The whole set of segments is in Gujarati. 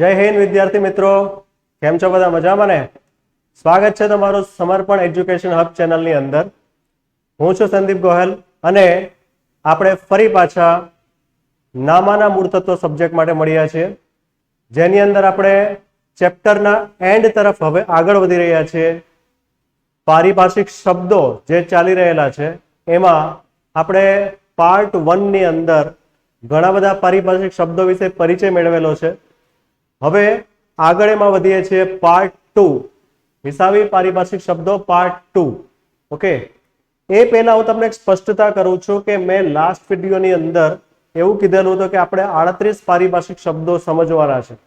જય હિન્દ વિદ્યાર્થી મિત્રો, કેમ છો બધા? મજામાં ને? સ્વાગત છે તમારું સમર્પણ એજ્યુકેશન હબ ચેનલની અંદર. હું છું સંદીપ ગોહેલ અને આપણે ફરી પાછા નામાના મૂળ તત્વો સબ્જેક્ટ માટે મળ્યા છીએ, જેની અંદર આપણે ચેપ્ટરના એન્ડ તરફ હવે આગળ વધી રહ્યા છીએ. પારિભાષિક શબ્દો જે ચાલી રહેલા છે એમાં આપણે પાર્ટ 1 ની અંદર ઘણા બધા પારિભાષિક શબ્દો વિશે પરિચય મેળવેલો છે. હવે આગળ એમાં વધીએ છીએ પાર્ટ 2, હિસાબી પારિભાષિક શબ્દો પાર્ટ 2. ઓકે, એ પહેલા હું તમને એક સ્પષ્ટતા કરું છું કે મેં લાસ્ટ વિડીયોની અંદર એવું કીધેલું હતું કે આપણે 38 પારિભાષિક શબ્દો સમજવાના છે.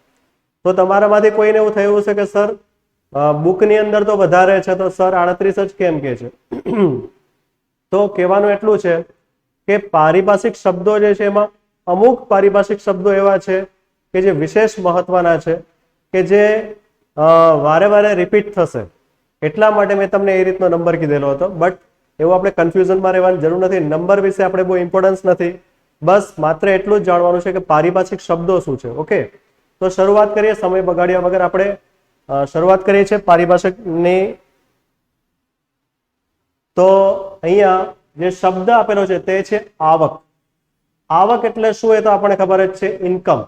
તો તમારામાંથી કોઈને એવું થયું છે કે સર બુકની અંદર તો વધારે છે, તો સર 38 જ કેમ કે છે? તો કહેવાનું એટલું છે કે પારિભાષિક શબ્દો જે છે એમાં અમુક પારિભાષિક શબ્દો એવા છે કે જે વિશેષ મહત્વના છે, કે જે વારે વારે રિપીટ થશે, એટલા માટે મેં તમને એ રીતનો નંબર કીધેલો હતો. બટ એવું આપણે કન્ફ્યુઝનમાં રહેવાની જરૂર નથી. નંબર વિશે આપણે બહુ ઇમ્પોર્ટન્સ નથી, બસ માત્ર એટલું જ જાણવાનું છે કે પારિભાષિક શબ્દો શું છે. ઓકે, તો શરૂઆત કરીએ સમય બગાડ્યા વગર. આપણે શરૂઆત કરીએ છીએ પારિભાષિકની. તો અહીંયા જે શબ્દ આપેલો છે તે છે આવક. આવક એટલે શું? એ તો આપણને ખબર જ છે, ઇન્કમ.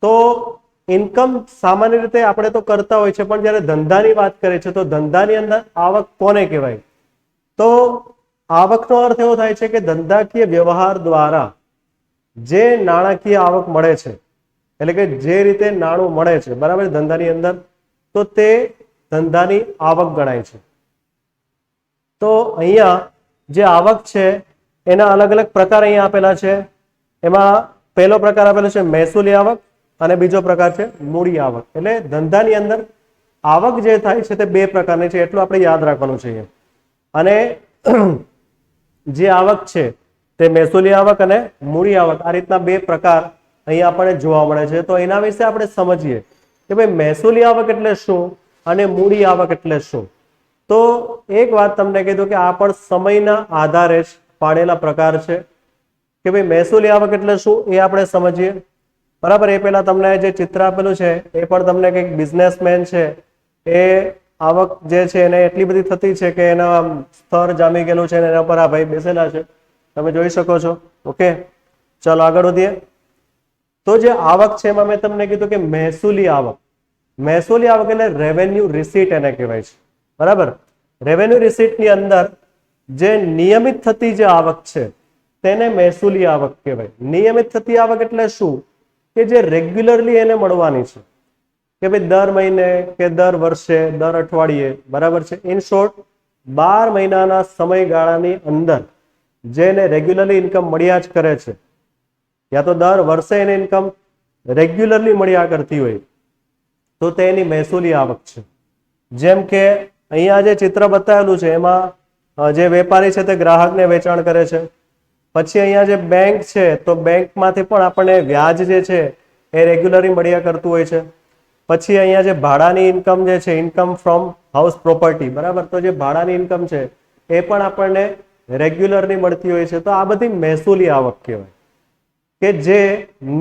તો ઇન્કમ સામાન્ય રીતે આપણે તો કરતા હોય છે, પણ જ્યારે ધંધાની વાત કરે છે તો ધંધાની અંદર આવક કોને કહેવાય? તો આવકનો અર્થ એવો થાય છે કે ધંધાકીય વ્યવહાર દ્વારા જે નાણાકીય આવક મળે છે, એટલે કે જે રીતે નાણું મળે છે, બરાબર, ધંધાની અંદર, તો તે ધંધાની આવક ગણાય છે. તો અહીંયા જે આવક છે એના અલગ અલગ પ્રકાર અહીંયા આપેલા છે. એમાં પહેલો પ્રકાર આપેલો છે મહેસૂલી આવક અને બીજો પ્રકાર છે મૂડી આવક. એટલે ધંધાની અંદર આવક જે થાય છે તે બે પ્રકારની છે, એટલું આપણે યાદ રાખવાનું છે. અને જે આવક છે તે મહેસૂલી આવક અને મૂડી આવક, આ રીતના બે પ્રકાર અહીંયા આપણને જોવા મળે છે. તો એના વિશે આપણે સમજીએ કે ભાઈ મહેસૂલી આવક એટલે શું અને મૂડી આવક એટલે શું. તો એક વાત તમને કીધું કે આ પણ સમયના આધારે જ પાડેલા પ્રકાર છે કે ભાઈ મહેસૂલી આવક એટલે શું એ આપણે સમજીએ. બરાબર, એ પહેલા તમને જે ચિત્ર આપેલું છે એ પણ તમને કંઈક બિઝનેસમેન છે, એ આવક જે છે એને એટલી બધી થતી છે કે એના સ્તર જામી ગયેલું છે અને એના પર આ ભાઈ બેસેલા છે, તમે જોઈ શકો છો. ઓકે, ચાલો આગળ વધીએ. તો જે આવક છે એમાં મેં તમને કીધું કે મહેસૂલી આવક. મહેસૂલી આવક એટલે રેવન્યુ રિસીટ એને કહેવાય છે. બરાબર, રેવન્યુ રિસીટની અંદર જે નિયમિત થતી જે આવક છે તેને મહેસૂલી આવક કહેવાય. નિયમિત થતી આવક એટલે શું? કે જે રેગ્યુલરલી એને મળવાની છે, કે ભાઈ દર મહિને કે દર વર્ષે, દર અઠવાડિયે, બરાબર છે. ઇન શોર્ટ 12 મહિનાના સમયગાળાની અંદર જેને રેગ્યુલરલી ઇન્કમ મળ્યા જ કરે છે, યા તો દર વર્ષે એને ઇન્કમ રેગ્યુલરલી મળ્યા કરતી હોય, તો તે એની મહેસૂલી આવક છે. જેમ કે અહીંયા જે ચિત્ર બતાવેલું છે એમાં જે વેપારી છે તે ગ્રાહકને વેચાણ કરે છે. પછી અહીંયા જે બેંક છે તો બેંકમાંથી પણ આપણને વ્યાજ જે છે એ રેગ્યુલરલી મળ્યા કરતું હોય છે. પછી અહીંયા જે ભાડાની ઇન્કમ જે છે, ઇન્કમ ફ્રોમ હાઉસ પ્રોપર્ટી, બરાબર, તો જે ભાડાની ઇન્કમ છે એ પણ આપણને રેગ્યુલરલી મળતી હોય છે. તો આ બધી મહેસૂલી આવક કહેવાય, કે જે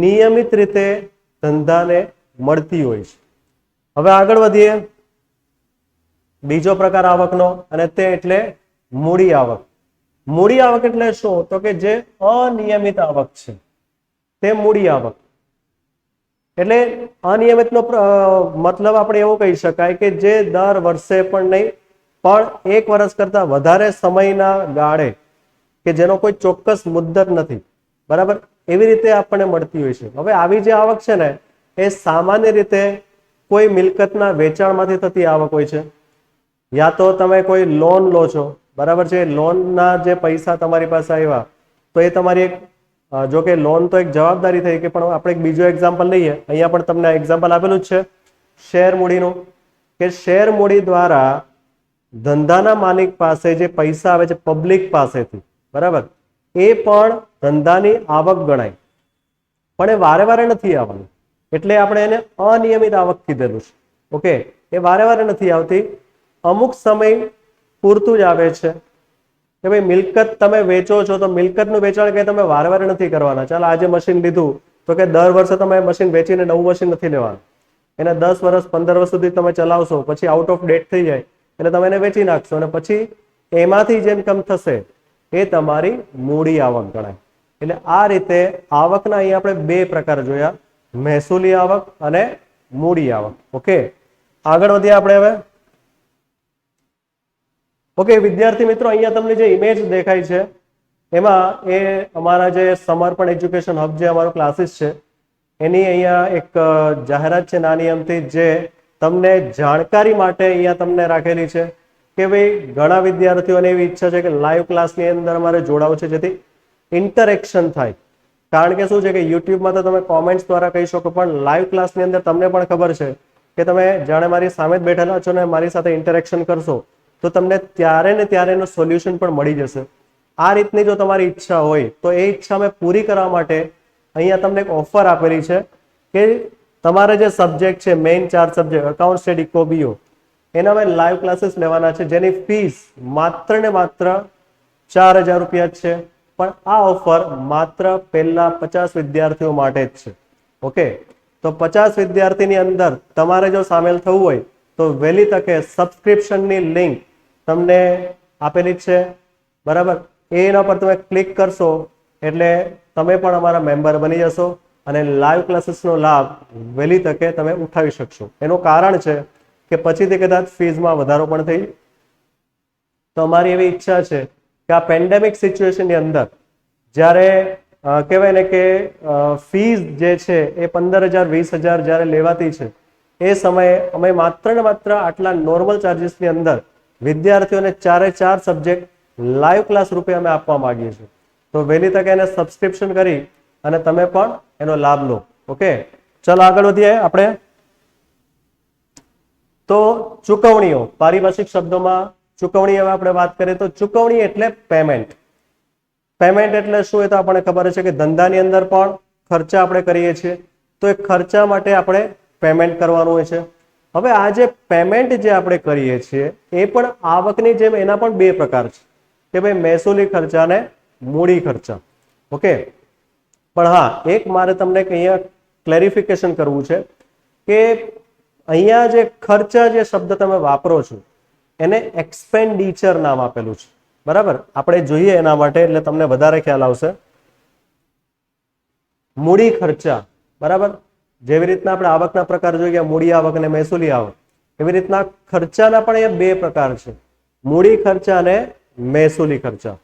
નિયમિત રીતે ધંધાને મળતી હોય છે. હવે આગળ વધીએ બીજો પ્રકાર આવકનો, અને તે એટલે મૂડી આવક. મૂડી આવક એટલે શું? તો કે જે અનિયમિત આવક છે તે મૂડી આવક. એટલે અનિયમિતનો મતલબ આપણે એવું કહી શકાય કે જે દર વર્ષે પણ નહીં, પણ એક વર્ષ કરતા વધારે સમયના ગાળે, કે જેનો કોઈ ચોક્કસ મુદ્દત નથી, બરાબર, એવી રીતે આપણને મળતી હોય છે. હવે આવી જે આવક છે ને એ સામાન્ય રીતે કોઈ મિલકતના વેચાણમાંથી થતી આવક હોય છે, યા તો તમે કોઈ લોન લો છો, બરાબર છે, લોનના જે પૈસા તમારી પાસે આવ્યા તો એ તમારી એક, જો કે લોન તો એક જવાબદારી થઈ કે, પણ આપણે એક બીજો એક્ઝામ્પલ લઈએ. અહીંયા પણ તમને એક્ઝામ્પલ આપેલું જ છે શેર મૂડીનું, કે શેર મૂડી દ્વારા ધંધાના માલિક પાસે જે પૈસા આવે છે પબ્લિક પાસેથી, બરાબર, એ પણ ધંધાની આવક ગણાય, પણ એ વારે વારે નથી આવવાનું, એટલે આપણે એને અનિયમિત આવક કીધેલું છે. ઓકે, એ વારે વારે નથી આવતી, અમુક સમય પૂરતું જ આવે છે. કે ભાઈ મિલકત તમે વેચો છો તો મિલકતનું વેચાણ કંઈ તમે વારે વારે નથી કરવાના. ચાલો આજે મશીન લીધું તો કે દર વર્ષે તમે મશીન વેચીને નવું મશીન નથી લેવાનું, એને 10 વર્ષ 15 વર્ષ સુધી તમે ચલાવશો, પછી આઉટ ઓફ ડેટ થઈ જાય એટલે તમે એને વેચી નાખશો અને પછી એમાંથી જે ઇન્કમ થશે એ તમારી મૂડી આવક ગણાય. એટલે આ રીતે આવકના અહીંયા આપણે બે પ્રકાર જોયા, મહેસૂલી આવક અને મૂડી આવક. ઓકે, આગળ વધીએ આપણે હવે. ઓકે વિદ્યાર્થી મિત્રો, અહીંયા તમને જે ઇમેજ દેખાય છે એમાં એ અમારા જે સમર્પણ એજ્યુકેશન હબ જે અમારો ક્લાસીસ છે એની અહીંયા એક જાહેરાત છે નાની અમથી, જે તમને જાણકારી માટે અહીંયા તમને રાખેલી છે કે ભાઈ ઘણા વિદ્યાર્થીઓને એવી ઈચ્છા છે કે લાઈવ ક્લાસની અંદર અમારે જોડાવું છે જેથી ઇન્ટરેક્શન થાય. કારણ કે શું છે કે યુટ્યુબમાં તો તમે કોમેન્ટ્સ દ્વારા કહી શકો, પણ લાઈવ ક્લાસની અંદર તમને પણ ખબર છે કે તમે જાણે મારી સામે જ બેઠેલા છો ને મારી સાથે ઇન્ટરેક્શન કરશો તો તમને ત્યારે ને ત્યારે એનું સોલ્યુશન પણ મળી જશે. આ રીતની જો તમારી ઈચ્છા હોય તો એ ઈચ્છા મેં પૂરી કરવા માટે અહીંયા તમને એક ઓફર આપેલી છે કે તમારે જે સબ્જેક્ટ છે main 4 subject account, state, eco, BO, એના અમે લાઈવ ક્લાસીસ લેવાના છે જેની ફીસ માત્ર ને માત્ર 4000 રૂપિયા છે. પણ આ ઓફર માત્ર પહેલા 50 વિદ્યાર્થીઓ માટે જ છે. ઓકે, તો 50 વિદ્યાર્થીની અંદર તમારે જો સામેલ થવું હોય તો વહેલી તકે સબસ્ક્રિપ્શનની લિંક તમને આપેલી છે, બરાબર? એના પર તમે ક્લિક કરશો એટલે તમે પણ અમારા મેમ્બર બની જશો અને લાઈવ ક્લાસીસનો લાભ વહેલી તકે તમે ઉઠાવી શકશો. એનું કારણ છે કે પછીથી કદાચ ફીઝમાં વધારો પણ થઈ. તો અમારી એવી ઈચ્છા છે કે આ પેન્ડેમિક સિચ્યુએશનની અંદર જ્યારે કહેવાય ને કે ફીઝ જે છે એ 15,000 20,000 જ્યારે લેવાતી છે એ સમયે અમે માત્ર ને માત્ર આટલા નોર્મલ ચાર્જીસની અંદર વિદ્યાર્થીઓને 4 સબ્જેક્ટ લાઈવ ક્લાસ રૂપે અમે આપવા માંગીએ છીએ. તો વહેલી તકે એને સબસ્ક્રિપ્શન કરી અને તમે પણ એનો લાભ લો. ઓકે, ચલો આગળ વધીએ આપણે. તો ચૂકવણીઓ, પારિભાષિક શબ્દોમાં ચૂકવણી હવે આપણે વાત કરીએ તો ચૂકવણી એટલે પેમેન્ટ. પેમેન્ટ એટલે શું? એ તો આપણને ખબર છે કે ધંધાની અંદર પણ ખર્ચા આપણે કરીએ છીએ તો એ ખર્ચા માટે આપણે પેમેન્ટ કરવાનું હોય છે. હવે આ જે પેમેન્ટ જે આપણે કરીએ છીએ એ પણ આવકની જેમ એના પણ બે પ્રકાર છે કે ભાઈ મહેસૂલી ખર્ચા અને મૂડી ખર્ચા. ઓકે, પણ હા એક મારે તમને અહીંયા ક્લેરિફિકેશન કરવું છે કે અહીંયા જે ખર્ચા જે શબ્દ તમે વાપરો છો એને એક્સપેન્ડિચર નામ આપેલું છે, બરાબર? આપણે જોઈએ એના માટે એટલે તમને વધારે ખ્યાલ આવશે. મૂડી ખર્ચા, બરાબર? જેવી રીતના આપણે આવકના પ્રકાર જોઈ ગયા, મૂડી આવક અને મહેસૂલી આવક, એવી રીતના ખર્ચાના પણ એ બે પ્રકાર છે, મૂડી ખર્ચા અને મહેસૂલી ખર્ચા.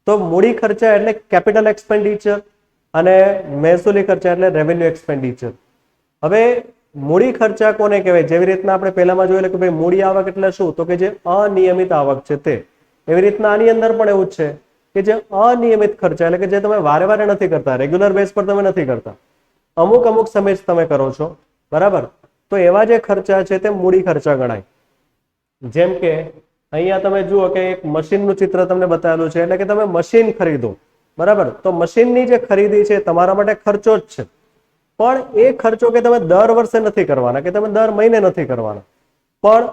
તો મૂડી ખર્ચા એટલે કેપિટલ એક્સપેન્ડિચર અને મહેસૂલી ખર્ચા એટલે રેવન્યુ એક્સપેન્ડિચર. હવે મૂડી ખર્ચા કોને કહેવાય? જેવી રીતના આપણે પહેલામાં જોયેલું કે ભાઈ મૂડી આવક એટલે શું? તો કે જે અનિયમિત આવક છે તે. એવી રીતના આની અંદર પણ એવું જ છે કે જે અનિયમિત ખર્ચા એટલે કે જે તમે વારે વારે નથી કરતા, રેગ્યુલર બેઝ પર તમે નથી કરતા, અમુક સમય તમે કરો છો, બરાબર? તો એવા જે ખર્ચા છે તે મૂડી ખર્ચા ગણાય. જેમ કે અહીંયા તમે જુઓ કે એક મશીનનું ચિત્ર તમને બતાવેલું છે એટલે કે તમે મશીન ખરીદો, બરાબર? તો મશીનની જે ખરીદી છે તમારા માટે ખર્ચો જ છે, પણ એ ખર્ચો કે તમે દર વર્ષે નથી કરવાના કે તમે દર મહિને નથી કરવાના, પણ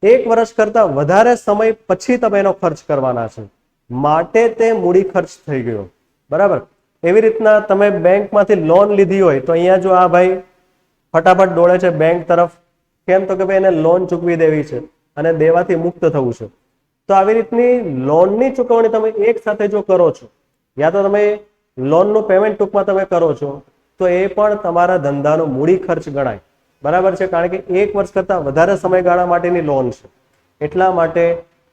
1 વર્ષ કરતા વધારે સમય પછી તમે એનો ખર્ચ કરવાના છે, માટે તે મૂડી ખર્ચ થઈ ગયો, બરાબર? એવી રીતના તમે બેંકમાંથી લોન લીધી હોય તો અહીંયા જો આ ભાઈ ફટાફટ દોડે છે બેંક તરફ, કેમ? તો કે ભાઈ એને લોન ચૂકવી દેવી છે અને દેવાથી મુક્ત થવું છે. તો આવી રીતની લોનની ચૂકવણી તમે એક સાથે જો કરો છો યા તો તમે લોનનું પેમેન્ટ ટૂંકમાં તમે કરો છો તો એ પણ તમારા ધંધાનો મૂડી ખર્ચ ગણાય, બરાબર છે? કારણ કે 1 વર્ષ કરતા વધારે સમયગાળા માટેની લોન છે, એટલા માટે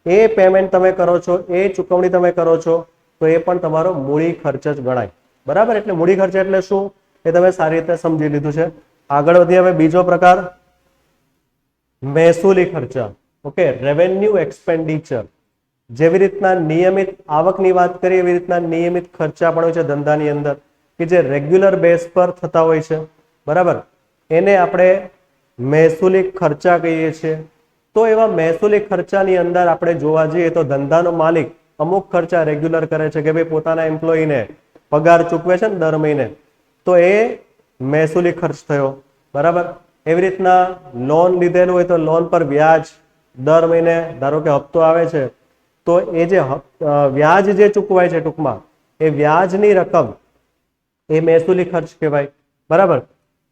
એ પેમેન્ટ તમે કરો છો, એ ચૂકવણી તમે કરો છો તો એ પણ તમારો મૂડી ખર્ચ જ ગણાય, બરાબર? એટલે મૂડી ખર્ચ એટલે શું એ તમે સારી રીતે સમજી લીધું છે. આગળ વધીએ હવે બીજો પ્રકાર, મહેસૂલી ખર્ચા. Okay, revenue expenditure. જેવી રીતના નિયમિત આવકની વાત કરીએ એવી રીતના નિયમિત ખર્ચા પણ હોય છે ધંધાની અંદર કે જે રેગ્યુલર બેઝ પર થતા હોય છે, બરાબર? એને આપણે મહેસૂલી ખર્ચા કહીએ છીએ. તો એવા મહેસૂલી ખર્ચાની અંદર આપણે જોવા જઈએ તો ધંધાનો માલિક અમુક ખર્ચા રેગ્યુલર કરે છે કે ભાઈ પોતાના એમ્પ્લોયીને પગાર ચૂકવે છે ને દર મહિને, તો એ મહેસૂલી ખર્ચ થયો, બરાબર? એવી રીતના લોન લીધેલું હોય તો લોન પર વ્યાજ દર મહિને ધારો કે હપ્તો આવે છે તો એ જે વ્યાજ જે ચૂકવાય છે ટૂંકમાં એ વ્યાજની રકમ એ મહેસૂલી ખર્ચ કહેવાય. બરાબર.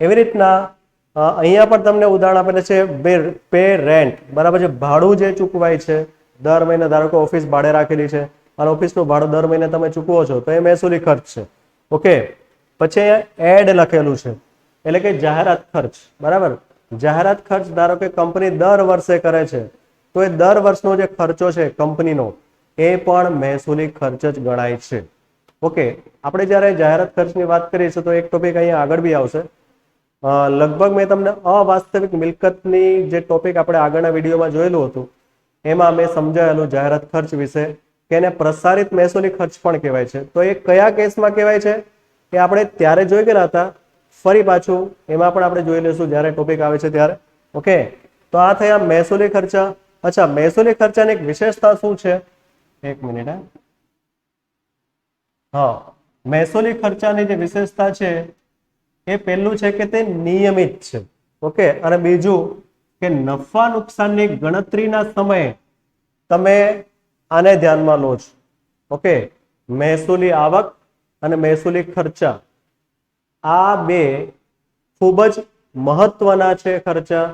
એવી રીતના અહીંયા પણ તમને ઉદાહરણ આપેલું છે પે રેન્ટ. બરાબર છે, ભાડું જે ચૂકવાય છે દર મહિને. ધારો કે ઓફિસ ભાડે રાખેલી છે અને ઓફિસનું ભાડું દર મહિને તમે ચૂકવો છો તો એ મહેસૂલી ખર્ચ છે. ઓકે. પછી અહીંયા એડ લખેલું છે એટલે કે જાહેરાત ખર્ચ. બરાબર. જાહેરાત ખર્ચ ધારો કે કંપની દર વર્ષે કરે છે તો એ દર વર્ષનો જે ખર્ચો છે કંપનીનો એ પણ મહેસૂલી ખર્ચ જ ગણાય છે. ઓકે. આપણે જ્યારે જાહેરાત ખર્ચની વાત કરીશું તો એક ટોપિક અહીંયા આગળ બી આવશે. લગભગ મેં તમને અવાસ્તવિક મિલકતની જે ટોપિક આપણે આગળના વિડીયોમાં જોયેલું હતું એમાં મેં સમજાયેલું જાહેરાત ખર્ચ વિશે કે એને પ્રસારિત મહેસૂલી ખર્ચ પણ કહેવાય છે. તો એ કયા કેસમાં કહેવાય છે એ આપણે ત્યારે જોઈ ગયેલા હતા. ફરી પાછું એમાં પણ આપણે જોઈ લઈશું જ્યારે ટોપિક આવે છે ત્યારે. ઓકે. તો આ થયા મહેસૂલી ખર્ચા. અચ્છા, મહેસૂલી ખર્ચાની એક વિશેષતા શું છે? એક મિનિટ. હા, મહેસૂલી ખર્ચાની જે વિશેષતા છે એ પહેલું છે કે તે નિયમિત છે. ઓકે. અને બીજું કે નફા નુકસાનની ગણતરીના સમયે તમે આને ધ્યાનમાં લો છો. ઓકે. મહેસૂલી આવક અને મહેસૂલી ખર્ચા આ બે ખૂબ જ મહત્વના છે ખર્ચા,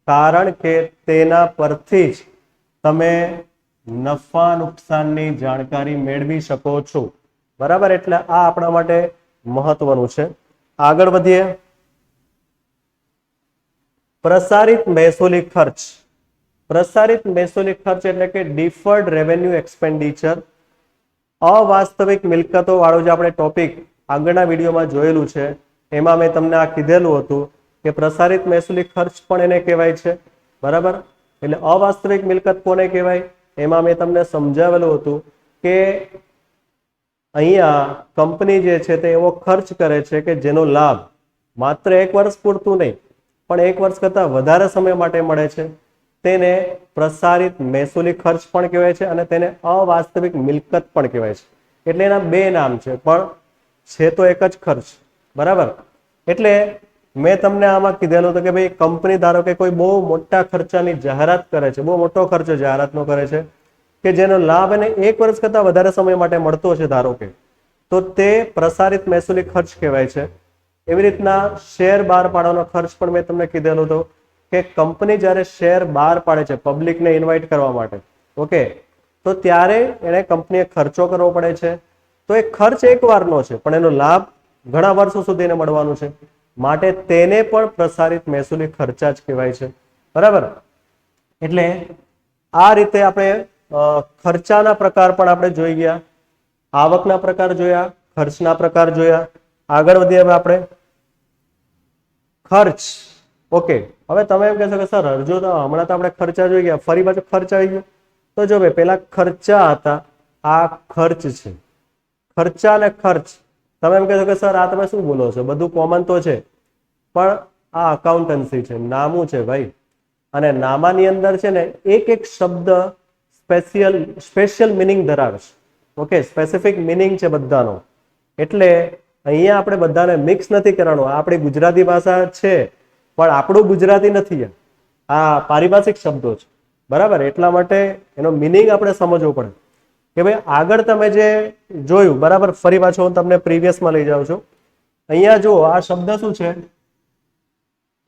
કારણ કે તેના પરથી જ તમે નફા નુકસાનની જાણકારી મેળવી શકો છો. બરાબર. એટલે આ આપણા માટે મહત્વનું છે. આગળ વધીએ. પ્રસારિત મહેસૂલી ખર્ચ. પ્રસારિત મહેસૂલી ખર્ચ એટલે કે ડિફર્ડ રેવન્યુ એક્સપેન્ડિચર. અવાસ્તવિક મિલકતો વાળો જે આપણે ટોપિક આગળના વિડીયોમાં જોયેલું છે એમાં મેં તમને આ કીધેલું હતું કે પ્રસારિત મહેસૂલી ખર્ચ પણ એને કહેવાય છે. બરાબર. એટલે અવાસ્તવિક મિલકત કોને કહેવાય એમાં મેં તમને સમજાવેલું હતું કે અહીંયા કંપની જે છે તે એવો ખર્ચ કરે છે કે જેનો લાભ માત્ર એક વર્ષ પૂરતું નહીં પણ એક વર્ષ કરતાં વધારે સમય માટે મળે છે. તેને પ્રસારિત મહેસૂલી ખર્ચ પણ કહેવાય છે અને તેને અવાસ્તવિક મિલકત પણ કહેવાય છે. એટલે એના બે નામ છે પણ છે તો એક જ ખર્ચ. બરાબર. એટલે મેં તમને આમાં કીધેલું હતું કે ભાઈ કંપની ધારો કે કોઈ બહુ મોટા ખર્ચાની જાહેરાત કરે છે, બહુ મોટો ખર્ચો જાહેરાતનો કરે છે કે જેનો લાભ એને એક વર્ષ કરતાં વધારે સમય માટે મળતો છે ધારો કે, તો તે પ્રસારિત મહેસૂલી ખર્ચ કહેવાય છે. એવી રીતના શેર બહાર પાડવાનો ખર્ચ પણ મેં તમને કીધેલું હતું કે કંપની જ્યારે શેર બહાર પાડે છે પબ્લિકને ઇન્વાઇટ કરવા માટે, ઓકે, તો ત્યારે એને કંપનીએ ખર્ચો કરવો પડે છે. તો એ ખર્ચ એકવારનો છે પણ એનો લાભ ઘણા વર્ષો સુધી એને મળવાનું છે, માટે તેને પણ પ્રસારિત મહેસૂલી ખર્ચા જ કહેવાય છે. બરાબર. એટલે આ રીતે આપણે ખર્ચાના પ્રકાર પણ આપણે જોઈ ગયા, આવકના પ્રકાર જોયા, ખર્ચના પ્રકાર જોયા. આગળ વધીએ હવે આપણે ખર્ચ. ઓકે. હવે તમે એમ કહેશો કે સર હજુ તો હમણાં તો આપણે ખર્ચા જોઈ ગયા, ફરી પાછું ખર્ચ આવી ગયો. તો જો ભાઈ પેલા ખર્ચા હતા, આ ખર્ચ છે. ખર્ચા અને ખર્ચ. તમે એમ કહેશો કે સર આ તમે શું બોલો છો, બધું કોમન તો છે, પણ આ અકાઉન્ટન્સી છે, નામું છે ભાઈ. અને નામાની અંદર છે ને એક એક શબ્દ સ્પેશિયલ મિનિંગ ધરાવે છે. ઓકે. સ્પેસિફિક મિનિંગ છે બધાનો. એટલે અહીંયા આપણે બધાને મિક્સ નથી કરવાનું. આપણી ગુજરાતી ભાષા છે પણ આપણું ગુજરાતી નથી. આ પારિભાષિક શબ્દો છે. બરાબર. એટલા માટે એનો મિનિંગ આપણે સમજવો પડે કે ભાઈ આગળ તમે જે જોયું, બરાબર, ફરી પાછો હું તમને પ્રીવિયસમાં લઈ જાઉં છું. અહીંયા જુઓ આ શબ્દ શું છે?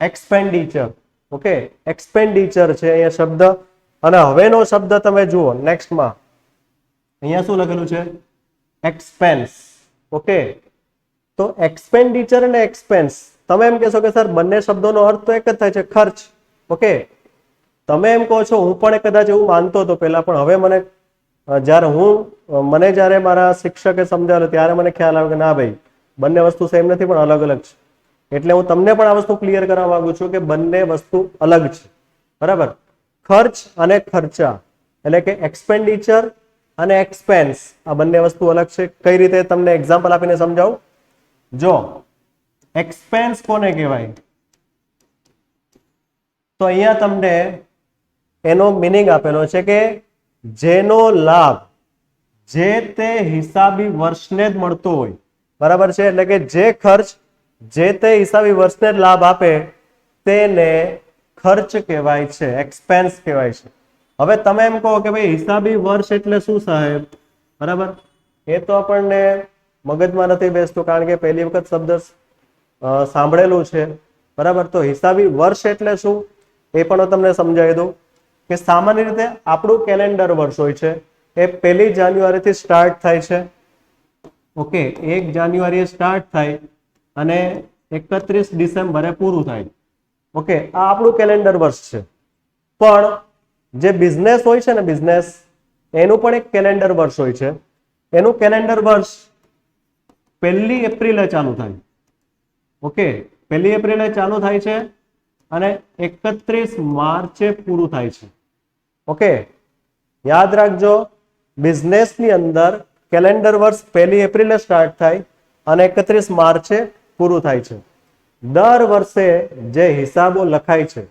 એક્સપેન્ડિચર. ઓકે. એક્સપેન્ડિચર છે અહીંયા શબ્દ. અને હવેનો શબ્દ તમે જુઓ નેક્સ્ટમાં, અહીંયા શું લખેલું છે? એક્સપેન્સ. ઓકે. તો એક્સપેન્ડિચર અને એક્સપેન્સ, તમે એમ કહેશો કે સર બંને શબ્દોનો અર્થ તો એક જ થાય છે, ખર્ચ. ઓકે. તમે એમ કહો છો, હું પણ કદાચ એવું માનતો હતો પહેલા, પણ હવે મને જ્યારે મારા શિક્ષકે સમજાવ્યું ત્યારે મને ખ્યાલ આવ્યો કે ના ભાઈ, બંને વસ્તુ સેમ નથી પણ અલગ અલગ છે. એટલે હું તમને પણ આ વસ્તુ ક્લિયર કરવા માંગુ છું કે બંને વસ્તુ અલગ છે. બરાબર. ખર્ચ અને ખર્ચા એટલે કે એક્સપેન્ડિચર અને એક્સપેન્સ, આ બંને વસ્તુ અલગ છે. કઈ રીતે તમને એક્ઝામ્પલ આપીને સમજાવું. જો એક્સપેન્સ કોને કહેવાય? તો અહીંયા તમને એનો મિનિંગ આપેલો છે કે જેનો લાભ જે તે હિસાબી વર્ષને જ મળતો હોય. બરાબર છે. એટલે કે જે ખર્ચ જે તે હિસાબી વર્ષને જ લાભ આપે તેને ખર્ચ કહેવાય છે, એક્સપેન્સ કહેવાય છે. હવે તમે એમ કહો કે ભાઈ હિસાબી વર્ષ એટલે શું સાહેબ? બરાબર. એ તો આપણને મગજમાં નથી બેસતું, કારણ કે પહેલી વખત શબ્દ સાંભળેલું છે, બરાબર. તો હિસાબી વર્ષ એટલે શું એ પણ હું તમને સમજાવી દઉં કે સામાન્ય રીતે આપણું કેલેન્ડર વર્ષ હોય છે એ 1 જાન્યુઆરીથી સ્ટાર્ટ થાય છે. ઓકે, 1 જાન્યુઆરીએ સ્ટાર્ટ થાય અને 31 ડિસેમ્બરે પૂરું થાય. ઓકે, આ આપણું કેલેન્ડર વર્ષ છે. પણ જે બિઝનેસ હોય છે ને, બિઝનેસ, એનું પણ એક કેલેન્ડર વર્ષ હોય છે. એનું કેલેન્ડર વર્ષ 1 એપ્રિલે ચાલુ થાય. ઓકે, 1 એપ્રિલે ચાલુ થાય છે અને 31 માર્ચે પૂરું થાય છે. ઓકે, યાદ રાખજો, બિઝનેસની અંદર કેલેન્ડર વર્ષ 1 એપ્રિલે સ્ટાર્ટ થાય અને 31 માર્ચે પૂરું થાય છે. દર વર્ષે જે હિસાબો લખાય છે,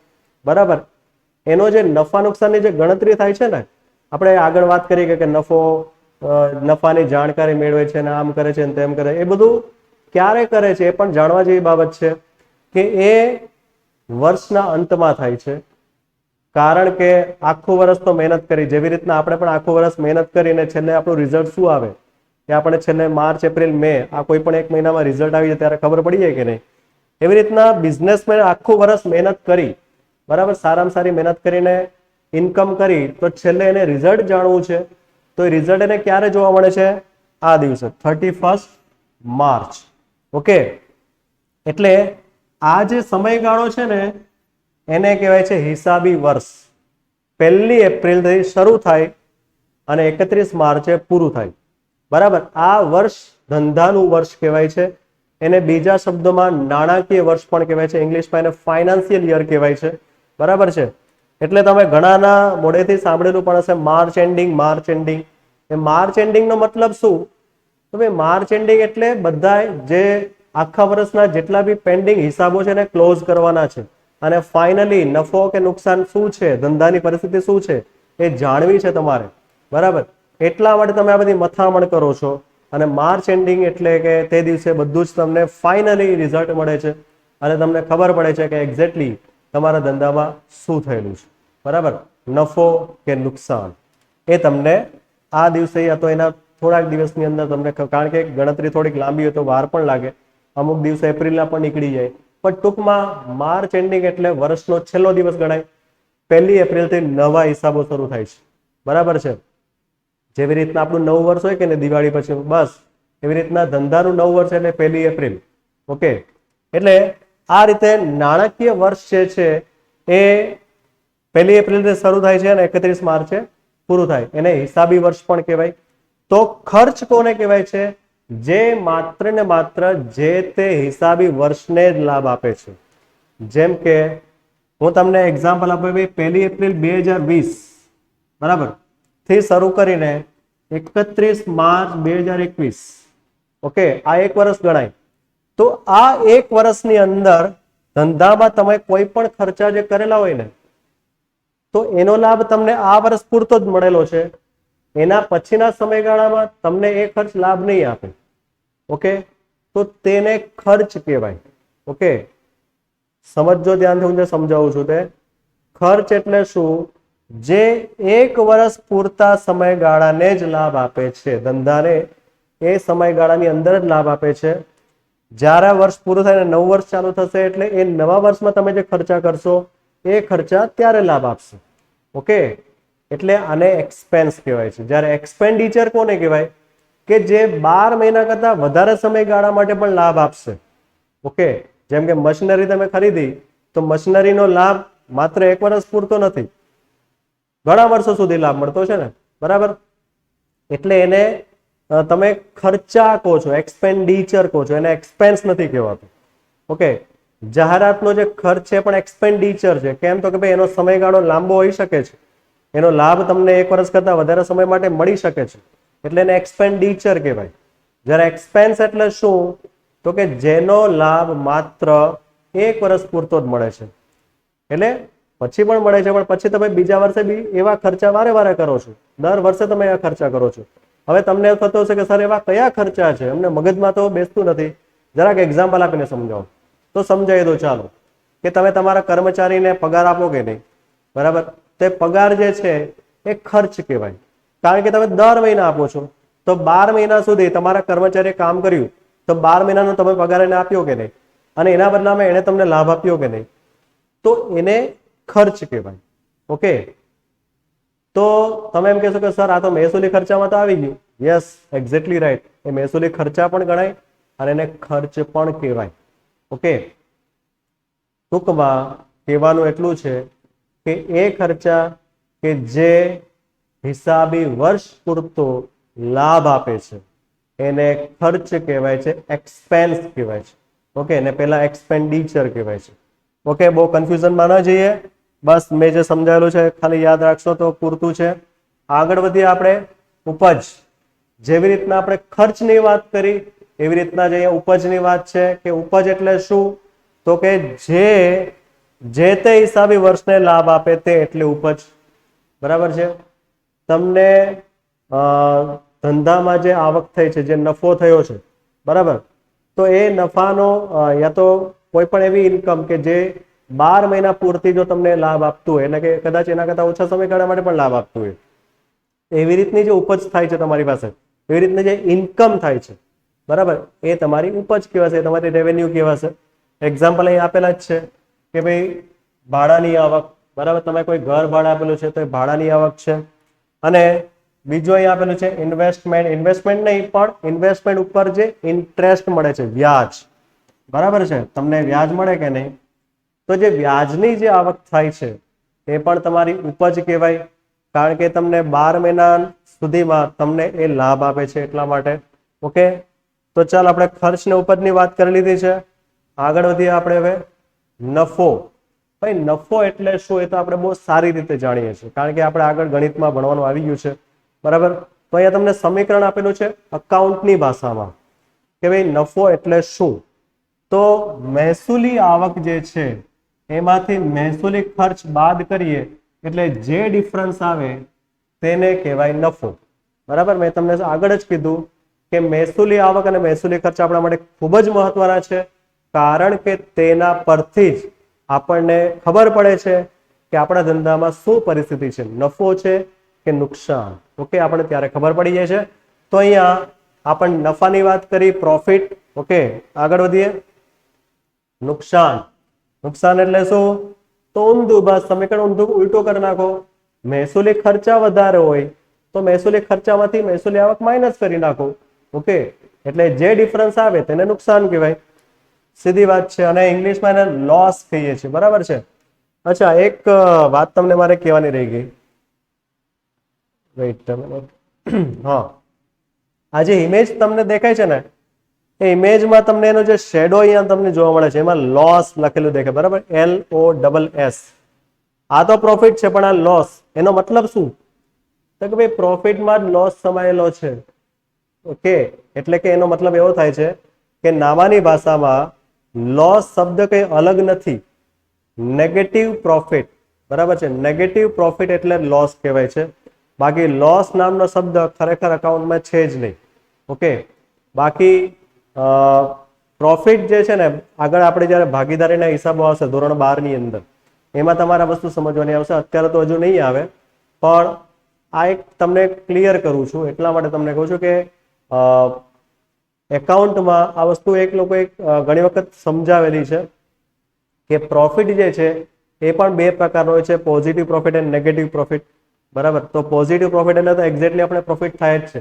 બરાબર, એનો જે નફા નુકસાનની જે ગણતરી થાય છે ને, આપણે આગળ વાત કરી કે નફાની જાણકારી મેળવે છે ને, આમ કરે છે ને તેમ કરે, એ બધું ક્યારે કરે છે એ પણ જાણવા જેવી બાબત છે કે એ વર્ષના અંતમાં થાય છે. કારણ કે આખું વર્ષ તો મહેનત કરી, જેવી રીતના આપણે પણ આખું વર્ષ મહેનત કરીને છેલ્લે આપણું રિઝલ્ટ શું આવે કે આપણે છેલ્લે માર્ચ, એપ્રિલ, મે આ કોઈ પણ એક મહિનામાં રિઝલ્ટ આવી જાય ત્યારે ખબર પડી જાય કે નહીં. એવી રીતના બિઝનેસમેન આખું વર્ષ મહેનત કરી, બરાબર, સારામાં સારી મહેનત કરીને ઇન્કમ કરી, તો છેલ્લે એને રિઝલ્ટ જાણવું છે. તો એ રિઝલ્ટ એને ક્યારે જોવા મળે છે? આ દિવસે 31 માર્ચ. ઓકે, એટલે આ જે સમયગાળો છે ને એને કહેવાય છે હિસાબી વર્ષ. 1 એપ્રિલથી શરૂ થાય અને 31 માર્ચે પૂરું થાય. બરાબર, આ વર્ષ ધંધાનું વર્ષ કહેવાય છે. એને બીજા શબ્દોમાં નાણાકીય વર્ષ પણ કહેવાય છે. ઇંગ્લિશમાં એને ફાઇનાન્શિયલ યર કહેવાય છે. બરાબર છે. એટલે તમે ઘણાના મોઢેથી સાંભળેલું પણ હશે, માર્ચ એન્ડિંગ, માર્ચ એન્ડિંગ. એ માર્ચ એન્ડિંગનો મતલબ શું? તો ભાઈ માર્ચ એન્ડિંગ એટલે બધા જે આખા વર્ષના જેટલા બી પેન્ડિંગ હિસાબો છે એને ક્લોઝ કરવાના છે. અને ફાઇનલી નફો કે નુકસાન શું છે, ધંધાની પરિસ્થિતિ શું છે એ જાણવી છે તમારે. બરાબર, એટલા માટે તમે આ બધી મથામણ કરો છો. અને માર્ચ એન્ડિંગ એટલે કે તે દિવસે બધું જ તમને ફાઇનલી રિઝલ્ટ મળે છે અને તમને ખબર પડે છે કે એક્ઝેક્ટલી તમારા ધંધામાં શું થયેલું છે. બરાબર, નફો કે નુકસાન એ તમને આ દિવસે યા તો એના થોડાક દિવસની અંદર તમને, કારણ કે ગણતરી થોડીક લાંબી હોય તો વાર પણ લાગે, અમુક દિવસે એપ્રિલના પણ નીકળી જાય, પણ ટૂંકમાં માર્ચ એન્ડિંગ એટલે વર્ષનો છેલ્લો દિવસ ગણાય. 1 એપ્રિલથી નવા હિસાબો શરૂ થાય છે. બરાબર છે. જેવી રીતના આપણું નવું વર્ષ હોય કે ને દિવાળી પછી, બસ એવી રીતના ધંધાનું નવું વર્ષ એટલે 1 એપ્રિલ. ઓકે, એટલે આ રીતે નાણાકીય વર્ષ જે છે એ 1 એપ્રિલથી શરૂ થાય છે અને 31 માર્ચે પૂરું થાય. એને હિસાબી વર્ષ પણ કહેવાય. તો ખર્ચ કોને કહેવાય છે? જે માત્ર ને માત્ર જે તે હિસાબી વર્ષને જ લાભ આપે છે. જેમ કે હું તમને એક્ઝામ્પલ આપું, 1 એપ્રિલ 2020 બરાબર થી શરૂ કરીને 31 માર્ચ 2021. ઓકે, આ એક વર્ષ ગણાય. તો આ એક વર્ષની અંદર ધંધામાં તમે કોઈ પણ ખર્ચા જે કરેલા હોય ને, તો એનો લાભ તમને આ વર્ષ પૂરતો જ મળેલો છે. એના પછીના સમયગાળામાં તમને એ ખર્ચ લાભ નહીં આપે. ઓકે, તો તેને ખર્ચ કહેવાય. ઓકે, સમજો ધ્યાનથી, હું જે સમજાવું છું તે ખર્ચ એટલે શું? જે એક વર્ષ પૂરતા સમયગાળાને જ લાભ આપે છે. ધંધાને એ સમયગાળાની અંદર જ લાભ આપે છે. જ્યારે વર્ષ પૂરું થાય ને નવું વર્ષ ચાલુ થશે એટલે એ નવા વર્ષમાં તમે જે ખર્ચા કરશો એ ખર્ચા ત્યારે લાભ આપશે. ઓકે, એટલે આને એક્સપેન્સ કહેવાય છે. જ્યારે એક્સપેન્ડિચર કોને કહેવાય? કે જે 12 મહિના કરતા વધારે સમયગાળા માટે પણ લાભ આપશે. ઓકે, જેમ કે મશીનરી તમે ખરીદી તો મશીનરીનો લાભ માત્ર એક વર્ષ પૂરતો નથી, ઘણા વર્ષો સુધી લાભ મળતો છે ને. બરાબર, એટલે એને તમે ખર્ચા કહો છો, એક્સપેન્ડિચર કહો છો, એને એક્સપેન્સ નથી કહેવાતું. ઓકે, જાહેરાતનો જે ખર્ચ છે પણ એક્સપેન્ડિચર છે. કેમ તો કે ભાઈ એનો સમયગાળો લાંબો હોઈ શકે છે, એનો લાભ તમને એક વર્ષ કરતા વધારે સમય માટે મળી શકે છે, એટલે એને એક્સપેન્ડિચર કહેવાય. જ્યારે એક્સપેન્સ એટલે શું? તો કે જેનો લાભ માત્ર એક વર્ષ પૂરતો જ મળે છે. એટલે પછી પણ મળે છે, પણ પછી તમે બીજા વર્ષે બી એવા ખર્ચા વારે વારે કરો છો. દર વર્ષે તમે એવા ખર્ચા કરો છો. હવે તમને એવું થતું હશે કે સર એવા કયા ખર્ચા છે, અમને મગજમાં તો બેસતું નથી, જરાક એક્ઝામ્પલ આપીને સમજાવો. તો સમજાવી દો ચાલો. કે તમે તમારા કર્મચારીને પગાર આપો કે નહીં, બરાબર, તે પગાર જે છે એ ખર્ચ કહેવાય. કારણ કે તમે દર મહિને આપો છો. તો 12 મહિના સુધી તમારા કર્મચારીએ કામ કર્યું તો 12 મહિનાનો તમે પગાર એને આપ્યો કે નહીં, અને એના બદલામાં એને તમને લાભ આપ્યો કે નહીં, તો એને ખર્ચ કહેવાય. ઓકે, તો તમે એમ કહેશો કે સર આ તો મહેસૂલી ખર્ચામાં તો આવી ગયું. Yes, exactly right. એ મહેસૂલી ખર્ચા પણ ગણાય અને એને ખર્ચ પણ કહેવાય. ઓકે, ટૂંકમાં કહેવાનું એટલું છે કે એ ખર્ચા કે જે હિસાબી વર્ષ પૂરતો લાભ આપે છે એને ખર્ચ કહેવાય છે, એક્સપેન્સ કહેવાય છે. ઓકે, ને પેલા એક્સપેન્ડિચર કહેવાય છે. ઓકે, બહુ કન્ફ્યુઝનમાં ન જઈએ, બસ મેં જે સમજાવેલું છે ખાલી યાદ રાખશો તો પૂરતું છે. આગળ વધીએ આપણે. ઉપજ, જેવી રીતના આપણે ખર્ચની વાત કરી એવી રીતના જ અહીંયા ઉપજની વાત છે કે ઉપજ એટલે શું, તો કે જે તે હિસાબી વર્ષને લાભ આપે તે એટલે ઉપજ. બરાબર છે. તમને ધંધામાં જે આવક થઈ છે, જે નફો થયો છે, બરાબર, તો એ નફાનો યા તો કોઈ પણ એવી ઇન્કમ કે જે 12 મહિના પૂરતી જો તમને લાભ આપતું હોય, એટલે કે કદાચ એના કરતા ઓછા સમયગાળા માટે પણ લાભ આપતું હોય, એવી રીતની જે ઉપજ થાય છે તમારી પાસે, એવી રીતની જે ઇન્કમ થાય છે, બરાબર, એ તમારી ઉપજ કહેવાશે, તમારી રેવન્યુ કહેવાશે. એક્ઝામ્પલ અહીં આપેલા જ છે કે ભાઈ ભાડાની આવક, બરાબર, તમે કોઈ ઘર ભાડા આપેલું છે તો એ ભાડાની આવક છે. અને બીજું અહીં આપેલું છે ઇન્વેસ્ટમેન્ટ. ઇન્વેસ્ટમેન્ટ નહીં, પણ ઇન્વેસ્ટમેન્ટ ઉપર જે ઇન્ટરેસ્ટ મળે છે, વ્યાજ, બરાબર છે, તમને વ્યાજ મળે કે નહીં, તો જે વ્યાજની જે આવક થાય છે એ પણ તમારી ઉપજ કહેવાય, કારણ કે તમને 12 મહિના સુધીમાં તમને એ લાભ આપે છે એટલા માટે. ઓકે, તો ચાલ આપણે ખર્ચ ને ઉપજની વાત કરી લીધી છે. આગળ વધીએ આપણે હવે. નફો. ભાઈ નફો એટલે શું એ તો આપણે બહુ સારી રીતે જાણીએ છીએ, કારણ કે આપણે આગળ ગણિતમાં ભણવાનું આવી ગયું છે. બરાબર, તો અહીંયા તમને સમીકરણ આપેલું છે અકાઉન્ટની ભાષામાં કે ભાઈ નફો એટલે શું. તો મહેસૂલી આવક જે છે એમાંથી મહેસૂલી ખર્ચ બાદ કરીએ એટલે જે ડિફરન્સ આવે તેને કહેવાય નફો. બરાબર, મેં તમને આગળ જ કીધું કે મહેસૂલી આવક અને મહેસૂલી ખર્ચ આપણા માટે ખૂબ જ મહત્વના છે, કારણ કે તેના પરથી જ આપણને ખબર પડે છે કે આપણા ધંધામાં શું પરિસ્થિતિ છે, નફો છે કે નુકસાન. ઓકે, આપણે ત્યારે ખબર પડી જાય છે. તો અહીંયા આપણે નફાની વાત કરી, પ્રોફિટ. ઓકે, આગળ વધીએ. નુકસાન. નુકસાન એટલે શું, તો ઊંધું, બસ સમીકરણ ઊંધું ઉલટો કરી નાખો. મહેસૂલી ખર્ચા વધારે હોય તો મહેસૂલી ખર્ચામાંથી મહેસૂલી આવક માઇનસ કરી નાખો. ઓકે, એટલે જે ડિફરન્સ આવે તેને નુકસાન કહેવાય. સીધી વાત છે. અને ઇંગ્લિશમાં એને લોસ કહીએ છીએ. બરાબર છે. અચ્છા, એક વાત તમને મારે કહેવાની રહી ગઈ. વેઇટ અ મિનિટ. હા, આ જે ઇમેજ તમને દેખાય છે ને, એ ઇમેજમાં તમને એનો જે શેડો અહીંયા તમને જોવા મળે છે, એમાં લોસ લખેલું દેખાય. બરાબર, LOSS. આ તો પ્રોફિટ છે, પણ આ લોસ, એનો મતલબ શું, તો કે ભાઈ પ્રોફિટમાં જ લોસ સમાયેલો છે. ઓકે, એટલે કે એનો મતલબ એવો થાય છે કે નામાની ભાષામાં લોસ શબ્દ કંઈ અલગ નથી, નેગેટિવ પ્રોફિટ. બરાબર છે, નેગેટિવ પ્રોફિટ એટલે લોસ કહેવાય છે. બાકી લોસ નામનો શબ્દ ખરેખર અકાઉન્ટમાં છે જ નહીં. ઓકે, બાકી પ્રોફિટ જે છે ને, આગળ આપણે જ્યારે ભાગીદારીના હિસાબો આવશે ધોરણ 12 ની અંદર, એમાં તમારે વસ્તુ સમજવાની આવશે. અત્યારે તો હજુ નહીં આવે, પણ આ એક તમને ક્લિયર કરું છું એટલા માટે તમને કહું છું કે એકાઉન્ટમાં આ વસ્તુ એક લોકોએ ઘણી વખત સમજાવેલી છે કે પ્રોફિટ જે છે એ પણ બે પ્રકારનો હોય છે, પોઝિટિવ પ્રોફિટ અને નેગેટિવ પ્રોફિટ. બરાબર, તો પોઝિટિવ પ્રોફિટ એટલે તો એક્ઝેક્ટલી આપણે પ્રોફિટ થાય જ છે,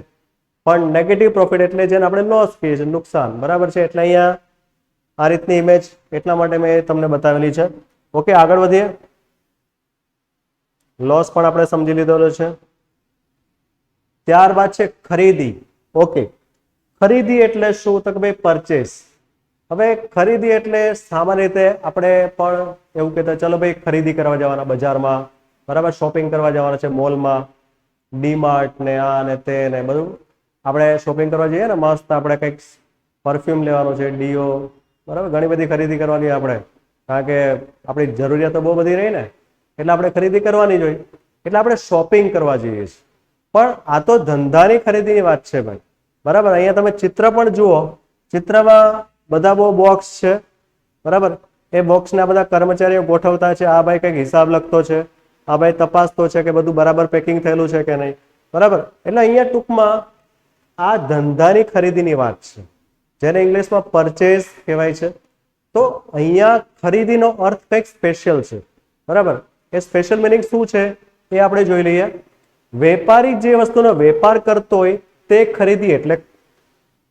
પણ નેગેટિવ પ્રોફિટ એટલે જેને આપણે લોસ કહીએ છીએ, નુકસાન. બરાબર છે, એટલે અહીંયા આ રીતની ઇમેજ એટલા માટે મેં તમને બતાવેલી છે. ઓકે, આગળ વધીએ. લોસ પણ આપણે સમજી લીધેલો છે. ત્યારબાદ છે ખરીદી. ઓકે, ખરીદી એટલે શું, તો કે ભાઈ પરચેસ. હવે ખરીદી એટલે સામાન્ય રીતે આપણે પણ એવું કહેતા, ચલો ભાઈ ખરીદી કરવા જવાના બજારમાં, બરાબર, શોપિંગ કરવા જવાના છે મોલમાં, ડીમાર્ટ ને આ ને તે ને બધું આપણે શોપિંગ કરવા જઈએ ને, મસ્ત આપણે કંઈક પરફ્યુમ લેવાનું છે, ડીઓ, બરાબર, ઘણી બધી ખરીદી કરવાની આપણે, કારણ કે આપણી જરૂરિયાતો બહુ બધી રહી ને, એટલે આપણે ખરીદી કરવાની જ હોય, એટલે આપણે શોપિંગ કરવા જઈએ છીએ. પણ આ તો ધંધાની ખરીદીની વાત છે ભાઈ. બરાબર, અહીંયા તમે ચિત્ર પણ જુઓ, ચિત્રમાં બધા બહુ બોક્સ છે. બરાબર, એ બોક્સના બધા કર્મચારીઓ ગોઠવતા છે. આ ભાઈ કંઈક હિસાબ લખતો છે, આ ભાઈ તપાસતો છે કે બધું બરાબર પેકિંગ થયેલું છે કે નહીં. બરાબર, એટલે અહીંયા ટૂંકમાં આ ધંધાની ખરીદીની વાત છે, જેને ઇંગ્લિશમાં પરચેઝ કહેવાય છે. તો અહીંયા ખરીદીનો અર્થ કંઈક સ્પેશિયલ છે, બરાબર. એ સ્પેશિયલ મિનિંગ શું છે એ આપણે જોઈ લઈએ. વેપારી જે વસ્તુનો વેપાર કરતો હોય તે ખરીદી એટલે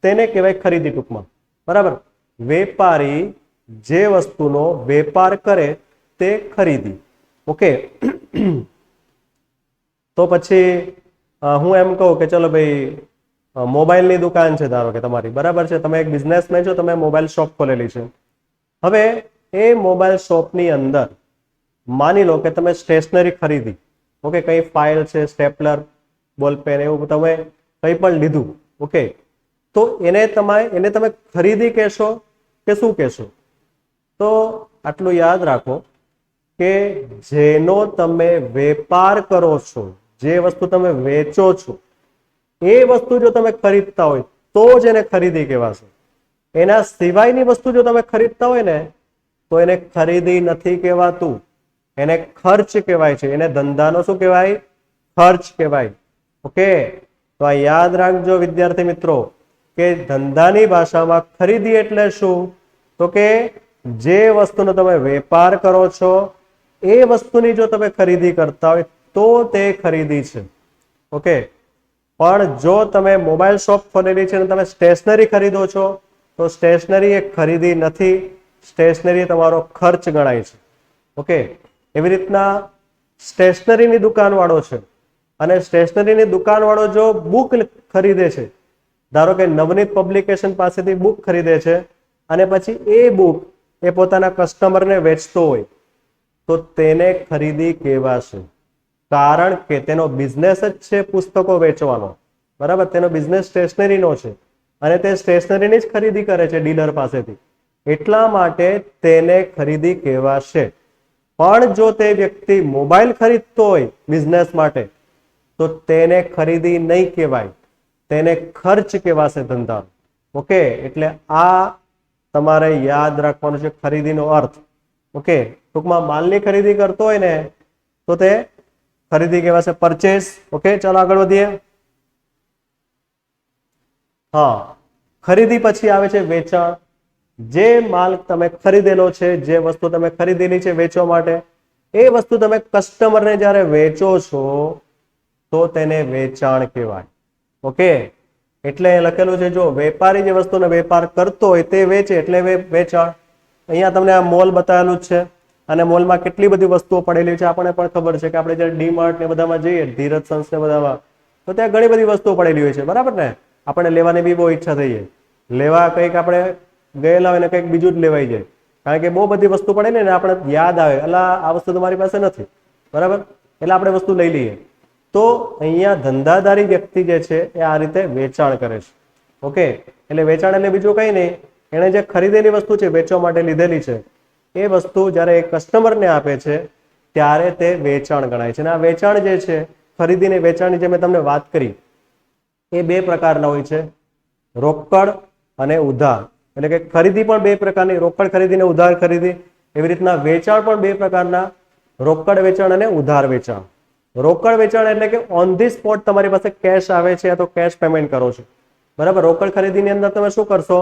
તેને કહેવાય ખરીદી ટૂંકમાં, બરાબર. વેપારી જે વસ્તુનો વેપાર કરે તે ખરીદી. ઓકે. તો પછી હું એમ કહું કે ચલો ભાઈ મોબાઈલની દુકાન છે ધારો કે તમારી, બરાબર છે, તમે એક બિઝનેસમેન છો, તમે મોબાઈલ શોપ ખોલેલી છે. હવે એ મોબાઈલ શોપની અંદર માની લો કે તમે સ્ટેશનરી ખરીદી. ઓકે, કઈ ફાઇલ છે, સ્ટેપલર, બોલપેન, એવું તમે કંઈ પણ લીધું. ઓકે, તો એને તમે ખરીદી કહેશો કે શું કહેશો? તો આટલું યાદ રાખો કે જેનો તમે વેપાર કરો છો, જે વસ્તુ તમે વેચો છો, એ વસ્તુ જો તમે ખરીદતા હોય તો જ એને ખરીદી કહેવાશે. એના સિવાયની વસ્તુ જો તમે ખરીદતા હોય ને તો એને ખરીદી નથી કહેવાતું, એને ખર્ચ કહેવાય છે. એને ધંધાનો શું કહેવાય? ખર્ચ કહેવાય. ઓકે, તો આ યાદ રાખજો વિદ્યાર્થી મિત્રો કે ધંધાની ભાષામાં ખરીદી એટલે શું? તો કે જે વસ્તુનો તમે વેપાર કરો છો એ વસ્તુની જો તમે ખરીદી કરતા હોય તો તે ખરીદી છે. ઓકે, પણ જો તમે મોબાઈલ શોપ ખોલેલી છે અને તમે સ્ટેશનરી ખરીદો છો તો સ્ટેશનરી એ ખરીદી નથી, સ્ટેશનરી તમારો ખર્ચ ગણાય છે. ઓકે, એવી રીતના સ્ટેશનરીની દુકાનવાળો છે અને સ્ટેશનરીની દુકાનવાળો જો બુક ખરીદે છે, ધારો કે નવનીત પબ્લિકેશન પાસેથી બુક ખરીદે છે અને પછી એ બુક એ પોતાના કસ્ટમરને વેચતો હોય તો તેને ખરીદી કહેવાશે. કારણ કે તેનો બિઝનેસ જ છે પુસ્તકો વેચવાનો, બરાબર. તેનો બિઝનેસ સ્ટેશનરીનો છે અને તે સ્ટેશનરીની જ ખરીદી કરે છે ડીલર પાસેથી, એટલા માટે તેને ખરીદી કહેવાશે. પણ જો તે વ્યક્તિ મોબાઈલ ખરીદતો હોય બિઝનેસ માટે તો તેને ખરીદી નહીં કહેવાય, તેને ખર્ચ કહેવાશે ધંધા. ઓકે, એટલે આ તમારે યાદ રાખવાનું છે ખરીદીનો અર્થ. ઓકે, ટૂંકમાં માલની ખરીદી કરતો હોય ને તો તે ખરીદી કહેવાશે, પરચેસ. ઓકે, ચાલો આગળ વધીએ. હા, ખરીદી પછી આવે છે વેચાણ. જે માલ તમે ખરીદેલો છે, જે વસ્તુ તમે ખરીદેલી છે વેચવા માટે, એ વસ્તુ તમે કસ્ટમરને જ્યારે વેચો છો તો તેને વેચાણ કહેવાય. ઓકે, એટલે લખેલું છે જો વેપારી જે વસ્તુનો વેપાર કરતો હોય તે વેચે એટલે વેચાણ. અહીંયા તમને આ મોલ બતાવેલું જ છે અને મોલમાં કેટલી બધી વસ્તુઓ પડેલી છે આપણને પણ ખબર છે કે આપણે જ્યારે ડીમાર્ટ ને બધામાં જઈએ, ધીરજ સંસ ને બધામાં, તો ત્યાં ઘણી બધી વસ્તુઓ પડેલી હોય છે, બરાબર ને. આપણે લેવાની બી બહુ ઈચ્છા થઈ જાય, લેવા કંઈક આપણે ગયેલા હોય ને કંઈક બીજું જ લેવાઈ જાય, કારણ કે બહુ બધી વસ્તુ પડેલી ને આપણે યાદ આવે અલા આ વસ્તુ તમારી પાસે નથી, બરાબર, એટલે આપણે વસ્તુ લઈ લઈએ. તો અહીંયા ધંધાદારી વ્યક્તિ જે છે એ આ રીતે વેચાણ કરે છે. ઓકે, એટલે વેચાણ એટલે બીજું કંઈ નહીં, એણે જે ખરીદેલી વસ્તુ છે, વેચવા માટે લીધેલી છે, એ વસ્તુ જ્યારે એ કસ્ટમરને આપે છે ત્યારે તે વેચાણ ગણાય છે. અને આ વેચાણ જે છે, ખરીદીને વેચાણની જે મેં તમને વાત કરી, એ બે પ્રકારના હોય છે, રોકડ અને ઉધાર. એટલે કે ખરીદી પણ બે પ્રકારની, રોકડ ખરીદી અને ઉધાર ખરીદી. એવી રીતના વેચાણ પણ બે પ્રકારના, રોકડ વેચાણ અને ઉધાર વેચાણ. રોકડ વેચાણ એટલે કે ઓન ધી સ્પોટ તમારી પાસે કેશ આવે છે તો કેશ પેમેન્ટ કરો છો, બરાબર. રોકડ ખરીદીની અંદર તમે શું કરશો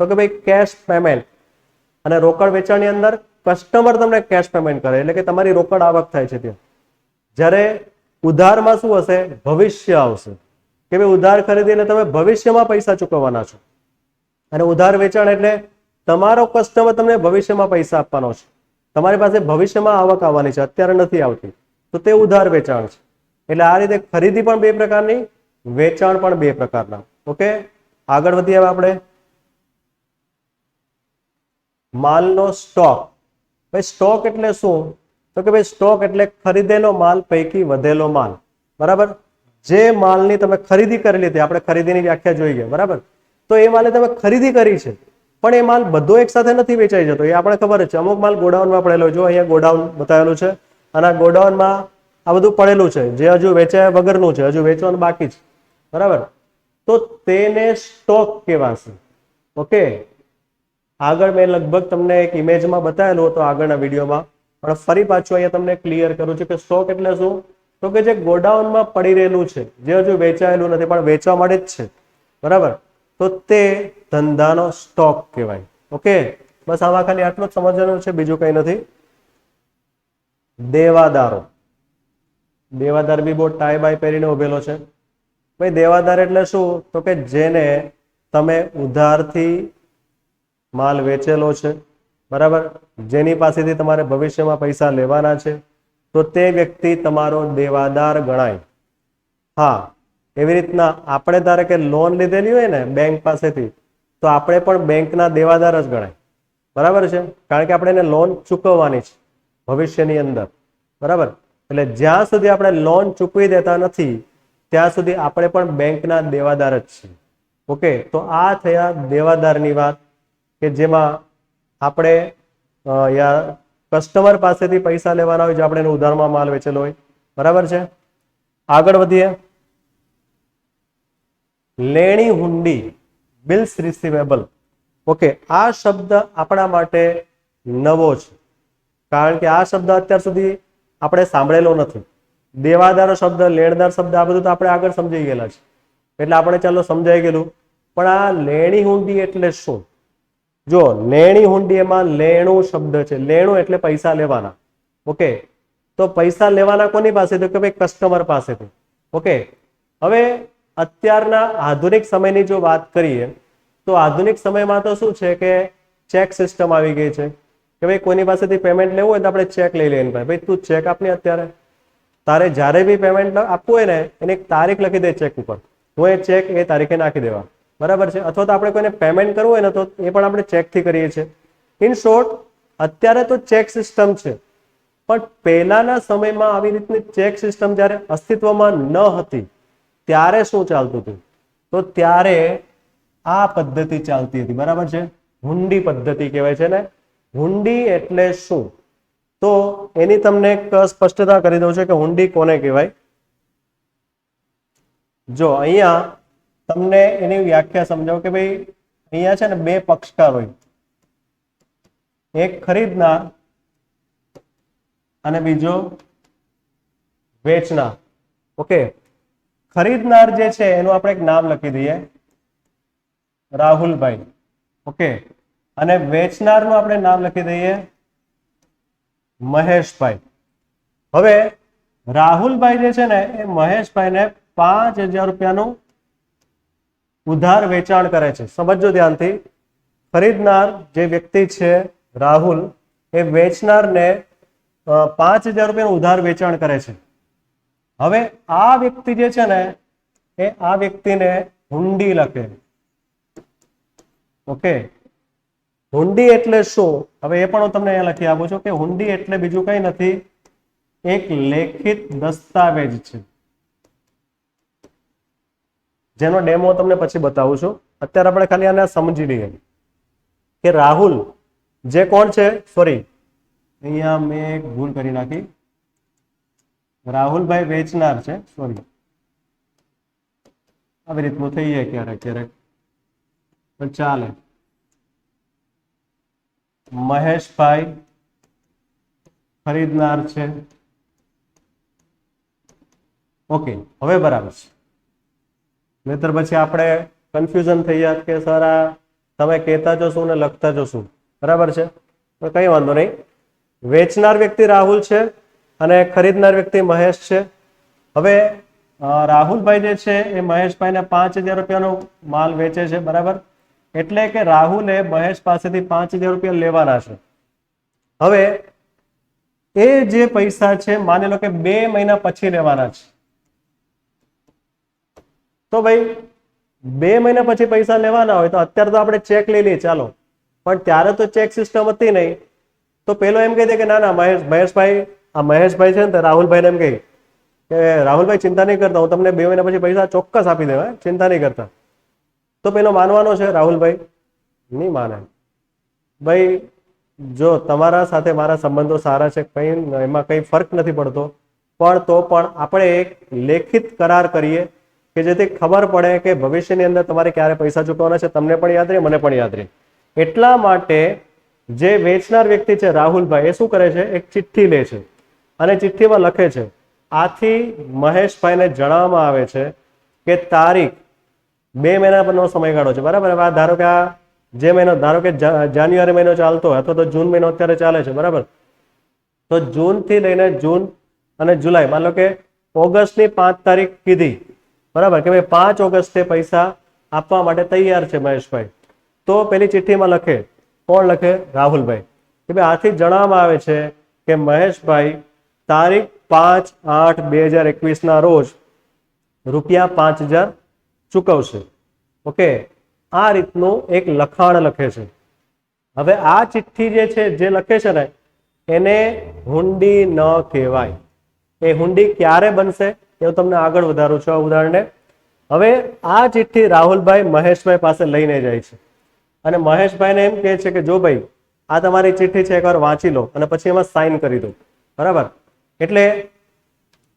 તો કે ભાઈ કેશ પેમેન્ટ, અને રોકડ વેચાણની અંદર કસ્ટમર તમને કેશ પેમેન્ટ કરે એટલે કે તમારી રોકડ આવક થાય છે ત્યાં. જ્યારે ઉધારમાં શું હશે? ભવિષ્ય આવશે કે ભાઈ ઉધાર ખરીદી એટલે તમે ભવિષ્યમાં પૈસા ચૂકવવાના છો, અને ઉધાર વેચાણ એટલે તમારો કસ્ટમર તમને ભવિષ્યમાં પૈસા આપવાનો છે, તમારી પાસે ભવિષ્યમાં આવક આવવાની છે, અત્યારે નથી આવતી, તો તે ઉધાર વેચાણ છે. એટલે આ રીતે ખરીદી પણ બે પ્રકારની, વેચાણ પણ બે પ્રકારના. ઓકે, આગળ વધીએ હવે આપણે. માલનો સ્ટોક. ભાઈ સ્ટોક એટલે શું? તો કે ભાઈ સ્ટોક એટલે ખરીદેલો માલ પૈકી વધેલો માલ, બરાબર. જે માલની તમે ખરીદી કરેલી હતી, આપણે ખરીદીની વ્યાખ્યા જોઈ ગયા, બરાબર. તો એ માલે તમે ખરીદી કરી છે પણ એ માલ બધો એક સાથે નથી વેચાઈ જતો, એ આપણે ખબર જ છે. અમુક માલ ગોડાઉનમાં પડેલો, જો અહીંયા ગોડાઉન બતાવેલું છે અને આ ગોડાઉનમાં આ બધું પડેલું છે જે હજુ વેચાયા વગરનું છે, હજુ વેચવાનું બાકી છે, બરાબર. તો તેને સ્ટોક કહેવાશે. ઓકે, આગળ મેં લગભગ તમને એક ઇમેજમાં બતાવેલું હતું આગળના વિડીયોમાં, પણ ફરી પાછું અહીંયા તમને ક્લિયર કરું છું કે સ્ટોક એટલે શું? તો કે જે ગોડાઉનમાં પડી રહેલું છે, જે હજુ વેચાયેલું નથી પણ વેચવા માટે જ છે, બરાબર, તો તે ધંધાનો સ્ટોક કહેવાય. ઓકે, બસ આમાં ખાલી આટલું જ સમજવાનું છે, બીજું કંઈ નથી. દેવાદારો, દેવાદાર બી બહુ ટાઈ બાય પહેરીને ઉભેલો છે. ભાઈ દેવાદાર એટલે શું? તો કે જેને તમે ઉધારથી માલ વેચેલો છે, બરાબર, જેની પાસેથી તમારે ભવિષ્યમાં પૈસા લેવાના છે, તો તે વ્યક્તિ તમારો દેવાદાર ગણાય. હા, એવી રીતના આપણે ધારે કે લોન લીધેલી હોય ને બેંક પાસેથી, તો આપણે પણ બેંકના દેવાદાર જ ગણાય. બરાબર છે, કારણ કે આપણે એને લોન ચૂકવવાની છે ભવિષ્યની અંદર. બરાબર, એટલે જ્યાં સુધી આપણે લોન ચૂકવી દેતા નથી ત્યાં સુધી આપણે પણ બેંકના દેવાદાર જ છીએ. ઓકે, તો આ થયા દેવાદારની વાત, કે જેમાં આપણે કસ્ટમર પાસેથી પૈસા લેવાના હોય, જો આપણે એને ઉધારમાં માલ વેચેલો હોય. બરાબર છે, આગળ વધીએ. લેણી હુંડી, બિલ્સ રિસીવેબલ. ઓકે, આ શબ્દ આપણા માટે નવો છે, કારણ કે આ શબ્દ અત્યાર સુધી આપણે સાંભળેલો નથી. દેવાદાર શબ્દ, લેણદાર શબ્દ, આ બધું તો આપણે આગળ સમજી ગયેલા છે, એટલે આપણે ચાલો સમજાઈ ગયેલું. પણ આ લેણી હુંડી એટલે શું? જો લેણી હુંડી, એમાં લેણું શબ્દ છે. લેણું એટલે પૈસા લેવાના. ઓકે, તો પૈસા લેવાના કોની પાસેથી? કે ભાઈ કસ્ટમર પાસેથી. ઓકે, હવે અત્યારના આધુનિક સમયની જો વાત કરીએ, તો આધુનિક સમયમાં તો શું છે કે ચેક સિસ્ટમ આવી ગઈ છે, કે ભાઈ કોઈની પાસેથી પેમેન્ટ લેવું હોય તો આપણે ચેક લઈ લઈએ. ભાઈ તું ચેક આપને, અત્યારે તારે જ્યારે બી પેમેન્ટ આપવું હોય ને એની એક તારીખ લખી દે ચેક ઉપર, હું એ ચેક એ તારીખે નાખી દેવા. બરાબર છે, અથવા તો આપણે કોઈને પેમેન્ટ કરવું હોય ને તો એ પણ આપણે ચેકથી કરીએ છીએ. ઇન શોર્ટ, અત્યારે તો ચેક સિસ્ટમ છે, પણ પહેલાના સમયમાં આવી રીતની ચેક સિસ્ટમ જ્યારે અસ્તિત્વમાં ન હતી ત્યારે શું ચાલતું હતું? તો ત્યારે આ પદ્ધતિ ચાલતી હતી. બરાબર છે, હુંડી પદ્ધતિ કહેવાય છે ને. હુંડી એટલે શું? તો એની તમને એક સ્પષ્ટતા કરી દઉં છું કે હુંડી કોને કહેવાય. જો અહીંયા તમને એની વ્યાખ્યા સમજાવો કે ભાઈ અહીંયા છે ને બે પક્ષકાર હોય, એક ખરીદનાર અને બીજો વેચનાર. ઓકે, ખરીદનાર જે છે એનું આપણે એક નામ લખી દઈએ, રાહુલભાઈ. ઓકે, અને વેચનારનું આપણે નામ લખી દઈએ મહેશભાઈ. હવે રાહુલભાઈ જે છે ને એ મહેશભાઈને 5,000 રૂપિયાનું ઉધાર વેચાણ કરે છે. સમજો ધ્યાનથી, ખરીદનાર જે વ્યક્તિ છે રાહુલ, એ વેચનારને 5,000 રૂપિયાનું ઉધાર વેચાણ કરે છે. હવે આ વ્યક્તિ જે છે ને એ આ વ્યક્તિને હુંડી લખે. ઓકે, હુંડી એટલે શું? હવે એ પણ હું તમને અહીંયા લખી આપું છું કે હુંડી એટલે બીજું કંઈ નથી, એક લેખિત દસ્તાવેજ છે, જેનો ડેમો તમને પછી બતાવું છું. અત્યારે આપણે ખાલી આને સમજી લઈએ કે રાહુલ જે કોણ છે, સોરી અહીંયા મેં એક ભૂલ કરી નાખી, રાહુલભાઈ વેચનાર છે, સોરી, આવી રીતનું થઈ જાય ક્યારેક ક્યારેક, પણ ચાલે. મહેશભાઈ ખરીદનાર છે. ઓકે, હવે બરાબર છે, નહીતર પછી આપણે કન્ફ્યુઝન થઈ જાત કે સર આ તમે કહેતા જો શું ને લખતા જો શું. બરાબર છે, તો કઈ વાંધો નહીં. વેચનાર વ્યક્તિ રાહુલ છે અને ખરીદનાર વ્યક્તિ મહેશ છે. હવે રાહુલભાઈ જે છે એ મહેશભાઈને 5,000 રૂપિયાનો માલ વેચે છે. બરાબર, એટલે કે રાહુલે મહેશ પાસેથી 5,000 રૂપિયા લેવાના છે. હવે એ જે પૈસા છે માની લો કે 2 મહિના પછી લેવાના છે. તો ભાઈ 2 મહિના પછી પૈસા લેવાના હોય તો અત્યારે તો આપણે ચેક લઈ લઈએ ચાલો, પણ ત્યારે તો ચેક સિસ્ટમ હતી નહીં. તો પેલો એમ કહી દે કે ના ના મહેશભાઈ છે ને તો રાહુલભાઈને એમ કહી કે રાહુલભાઈ ચિંતા નહીં કરતા, હું તમને 2 મહિના પછી પૈસા ચોક્કસ આપી દેવા, ચિંતા નહીં કરતા. તો પેલો માનવાનો છે? રાહુલભાઈ નહીં માને. ભાઈ જો તમારા સાથે મારા સંબંધો સારા છે, કંઈ એમાં કંઈ ફરક નથી પડતો, પણ તો પણ આપણે એક લેખિત કરાર કરીએ કે જેથી ખબર પડે કે ભવિષ્યની અંદર તમારે ક્યારે પૈસા ચૂકવવાના છે, તમને પણ યાદ રહે, મને પણ યાદ રહે. એટલા માટે જે વેચનાર વ્યક્તિ છે રાહુલભાઈ, એ શું કરે છે? એક ચિઠ્ઠી લે છે અને ચિઠ્ઠીમાં લખે છે, આથી મહેશભાઈને જણાવવામાં આવે છે કે તારીખ 2 મહિના પરનો સમયગાળો છે, બરાબર. હવે આ ધારો કે આ જે મહિનો, ધારો કે જાન્યુઆરી મહિનો ચાલતો હોય અથવા તો જૂન મહિનો અત્યારે ચાલે છે, બરાબર. તો જૂન થી લઈને જૂન અને જુલાઈ, માન લો કે ઓગસ્ટની 5 તારીખ કીધી, બરાબર, કે ભાઈ 5 ઓગસ્ટે પૈસા આપવા માટે તૈયાર છે મહેશભાઈ. તો પેલી ચિઠ્ઠીમાં લખે, કોણ લખે? રાહુલભાઈ, કે ભાઈ આથી જણાવવામાં આવે છે કે મહેશભાઈ તારીખ 5/8/2021 ના રોજ રૂપિયા 5000 ચૂકવશે. ઓકે, આ રીતનું એક લખાણ લખે છે. હવે આ ચિઠ્ઠી જે છે, જે લખે છે ને, એને હુંડી ન કહેવાય. એ હુંડી ક્યારે બનશે એવું તમને આગળ વધારું છું આ ઉદાહરણને. હવે આ ચિઠ્ઠી રાહુલભાઈ મહેશભાઈ પાસે લઈને જાય છે અને મહેશભાઈને એમ કહે છે કે જો ભાઈ આ તમારી ચિઠ્ઠી છે, એકવાર વાંચી લો અને પછી એમાં સાઈન કરી દો, બરાબર. એટલે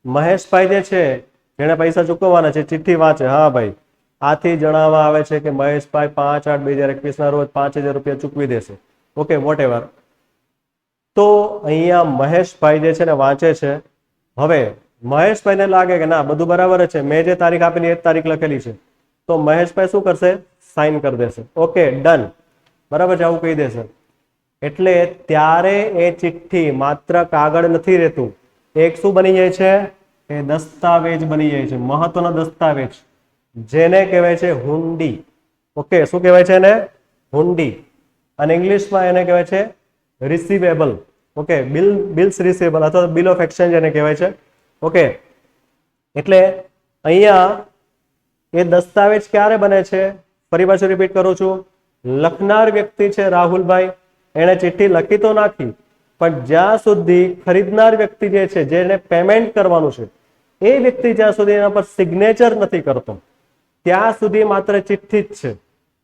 મહેશભાઈ જે છે, જેને પૈસા ચૂકવવાના છે, ચિઠ્ઠી વાંચે, હા ભાઈ આથી જણાવવામાં આવે છે કે મહેશભાઈ 5/8/2021 ના રોજ 5000 રૂપિયા ચૂકવી દેશે. Okay, whatever. તો અહીંયા મહેશભાઈ જે છે ને વાંચે છે. હવે મહેશભાઈને લાગે કે ના બધું બરાબર છે, મેં જે તારીખ આપેલી એ જ તારીખ લખેલી છે. તો મહેશભાઈ શું કરશે? સાઈન કરી દેશે. ઓકે, ડન, બરાબર છે, આવું કહી દેશે. એટલે ત્યારે એ ચિઠ્ઠી માત્ર કાગળ નથી રહેતું, એક શું બની જાય છે? એ દસ્તાવેજ બની જાય છે, મહત્વનો દસ્તાવેજ, જેને કહેવાય છે હુંડી. ઓકે, શું કહેવાય છે એને? હુંડી. અને ઇંગ્લિશમાં એને કહેવાય છે રિસીવેબલ. ઓકે, બિલ્સ રિસીવેબલ અથવા બિલ ઓફ એક્સચેન્જ એને કહેવાય છે. ઓકે, એટલે અહીંયા એ દસ્તાવેજ ક્યારે બને છે? ફરી પાછું રિપીટ કરું છું. લખનાર વ્યક્તિ છે રાહુલભાઈ, એને ચિઠ્ઠી લખી તો નાખી, પણ જ્યાં સુધી ખરીદનાર વ્યક્તિ જે છે, જેને પેમેન્ટ કરવાનું છે, એ વ્યક્તિ જ્યાં સુધી એના પર સિગ્નેચર નથી કરતો ત્યાં સુધી માત્ર ચિઠ્ઠી જ છે,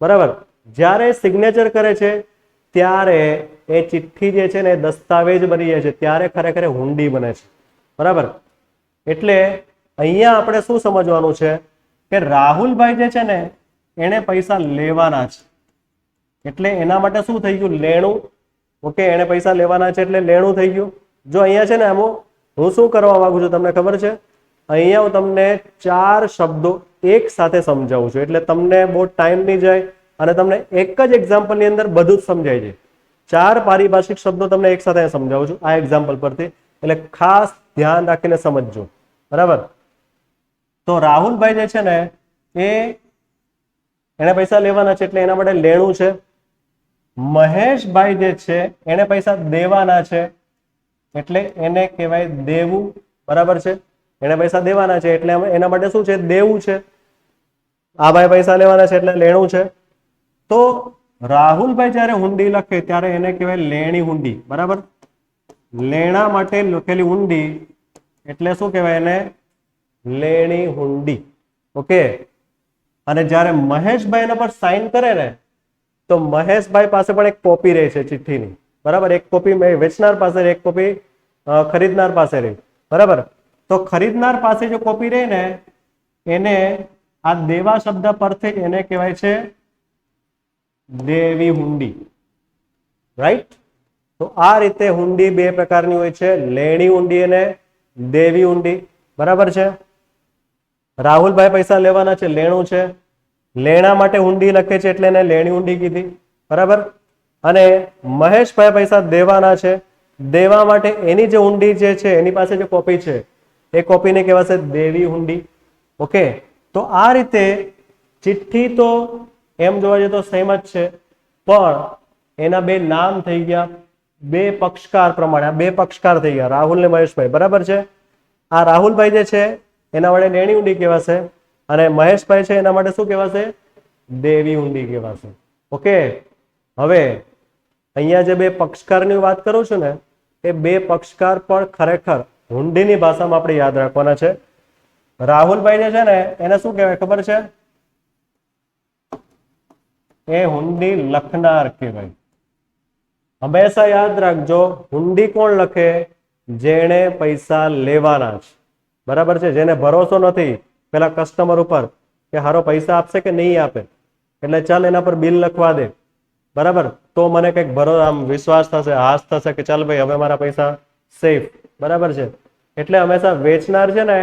બરાબર. જ્યારે સિગ્નેચર કરે છે ત્યારે એ ચિઠ્ઠી જે છે ને દસ્તાવેજ બની જાય છે, ત્યારે ખરેખર હુંડી બને છે, બરાબર. એટલે અહીંયા આપણે શું સમજવાનું છે કે રાહુલભાઈ જે છે ને એને પૈસા લેવાના છે, એટલે એના માટે શું થઈ ગયું? લેણું. ઓકે, એને પૈસા લેવાના છે એટલે લેણું થઈ ગયું. જો અહીંયા છે ને આમાં હું શું કરવા માંગુ છું તમને ખબર છે? અહીંયા હું તમને 4 શબ્દો એક સાથે સમજાવું છું, એટલે તમને બહુ ટાઈમ નહીં જાય અને તમને એક જ એક્ઝામ્પલની અંદર બધું જ સમજાય છે. 4 પારિભાષિક શબ્દો તમને એક સાથે સમજાવું છું આ એક્ઝામ્પલ પરથી, એટલે ખાસ ધ્યાન રાખીને સમજજો, બરાબર. તો રાહુલભાઈ જે છે ને એને પૈસા લેવાના છે એટલે એના માટે લેણું છે. મહેશભાઈ જે છે એને પૈસા દેવાના છે એટલે એને કહેવાય દેવું, બરાબર છે. એને પૈસા દેવાના છે એટલે એના માટે શું છે? દેવું છે. આ ભાઈ પૈસા લેવાના છે એટલે લેણું છે. તો રાહુલભાઈ જ્યારે હુંડી લખે ત્યારે એને કહેવાય લેણી હુંડી, બરાબર. લેણા માટે લખેલી હુંડી એટલે શું કહેવાય? એને લેણી હુંડી. ઓકે, અને જ્યારે મહેશભાઈ એના પર સાઈન કરે ને તો મહેશભાઈ પાસે પણ એક કોપી રહે છે ચિઠ્ઠીની, બરાબર. એક કોપી વેચનાર પાસે, એક કોપી ખરીદનાર પાસે રહી, બરાબર. તો ખરીદનાર પાસે જો કોપી રહી ને એને આ દેવા શબ્દ પરથી એને કહેવાય છે દેવી હુંડી, રાઈટ. તો આ રીતે હુંડી 2 પ્રકારની હોય છે, લેણી હુંડી અને દેવી હુંડી, બરાબર છે. રાહુલભાઈ પૈસા લેવાના છે, લેણું છે. લેણા માટે હુંડી લખે છે એટલે એને લેણી હુંડી કીધી, બરાબર. અને મહેશભાઈ પૈસા દેવાના છે, દેવા માટે એની જે હુંડી જે છે એની પાસે જે કોપી છે એ કોપીને કહેવાશે દેવી હુંડી. ઓકે, તો આ રીતે ચિઠ્ઠી તો એમ જોવા જઈએ તો સેમ જ છે, પણ એના 2 નામ થઈ ગયા, 2 પક્ષકાર પ્રમાણે. આ 2 પક્ષકાર થઈ ગયા, રાહુલ ને મહેશભાઈ, બરાબર છે. આ રાહુલભાઈ જે છે એના વડે લેણી હુંડી કહેવાશે અને મહેશભાઈ છે એના માટે શું કહેવાશે? દેવી હુંડી કહેવાશે. ઓકે, હવે અહીંયા જે 2 પક્ષકારની વાત કરું છું ને એ 2 પક્ષકાર પણ ખરેખર હુંડીની ભાષામાં આપણે યાદ રાખવાના છે. રાહુલભાઈ જે છે ને એને શું કહેવાય ખબર છે? એ હુંડી લખનાર કહેવાય. હંમેશા યાદ રાખજો, હુંડી કોણ લખે? જેણે પૈસા લેવાના છે, બરાબર છે. જેને ભરોસો નથી પેલા કસ્ટમર ઉપર કે હારો પૈસા આપશે કે નહીં આપે, એટલે ચાલ એના પર બિલ લખવા દે, બરાબર. તો મને કંઈક આમ વિશ્વાસ થશે, હાશ થશે કે ચાલ ભાઈ હવે મારા પૈસા સેફ, બરાબર છે. એટલે હંમેશા વેચનાર છે ને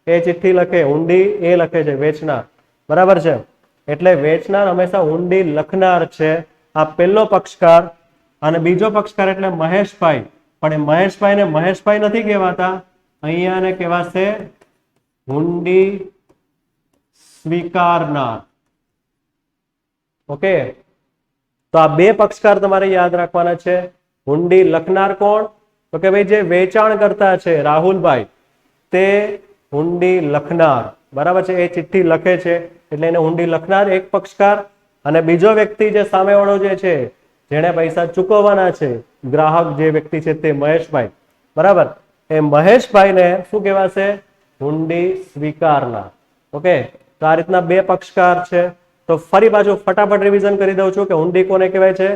એ ચિઠ્ઠી લખે, હુંડી એ લખે છે વેચનાર, બરાબર છે. એટલે વેચનાર હંમેશા હુંડી લખનાર છે. આ પહેલો પક્ષકાર. અને બીજો પક્ષકાર એટલે મહેશભાઈ, પણ એ મહેશભાઈને મહેશભાઈ નથી કહેવાતા, અહીંયા કહેવાશે હુંડી સ્વીકારનાર. ઓકે, તો આ બે પક્ષકાર તમારે યાદ રાખવાના છે. હુંડી લખનાર કોણ? તો કે ભાઈ જે વેચાણ કરતા છે રાહુલભાઈ, તે હુંડી લખનાર. બરાબર છે, એ ચિઠ્ઠી લખે છે એટલે એને હુંડી લખનાર એક પક્ષકાર. અને બીજો વ્યક્તિ જે સામેવાળો જે છે, જેને પૈસા ચૂકવવાના છે, ગ્રાહક જે વ્યક્તિ છે તે મહેશભાઈ. બરાબર, એ મહેશભાઈને શું કહેવાશે? હુંડી સ્વીકારનાર. ઓકે, તો આ રીતના બે પક્ષકાર છે. તો ફરી પાછું ફટાફટ રિવિઝન કરી દઉં છું કે હુંડી કોને કહેવાય છે?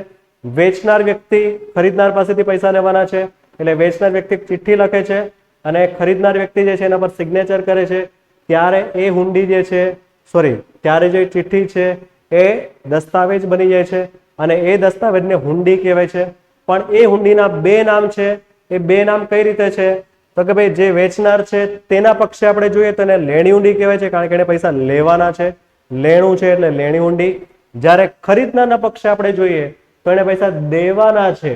વેચનાર વ્યક્તિ ખરીદનાર પાસેથી પૈસા લેવાના છે, એટલે વેચનાર વ્યક્તિ ચિઠ્ઠી લખે છે અને ખરીદનાર વ્યક્તિ જે છે એના પર સિગ્નેચર કરે છે, ત્યારે એ હુંડી જે છે, ત્યારે જે ચિઠ્ઠી છે એ દસ્તાવેજ બની જાય છે અને એ દસ્તાવેજને હુંડી કહેવાય છે. પણ એ હુંડીના બે નામ છે. એ બે નામ કઈ રીતે છે? તો કે ભાઈ જે વેચનાર છે તેના પક્ષે આપણે જોઈએ તો એને લેણી હુંડી કહેવાય છે, કારણ કે એને પૈસા લેવાના છે, લેણું છે એટલે લેણી હુંડી. જ્યારે ખરીદનારના પક્ષે આપણે જોઈએ તો એને પૈસા દેવાના છે,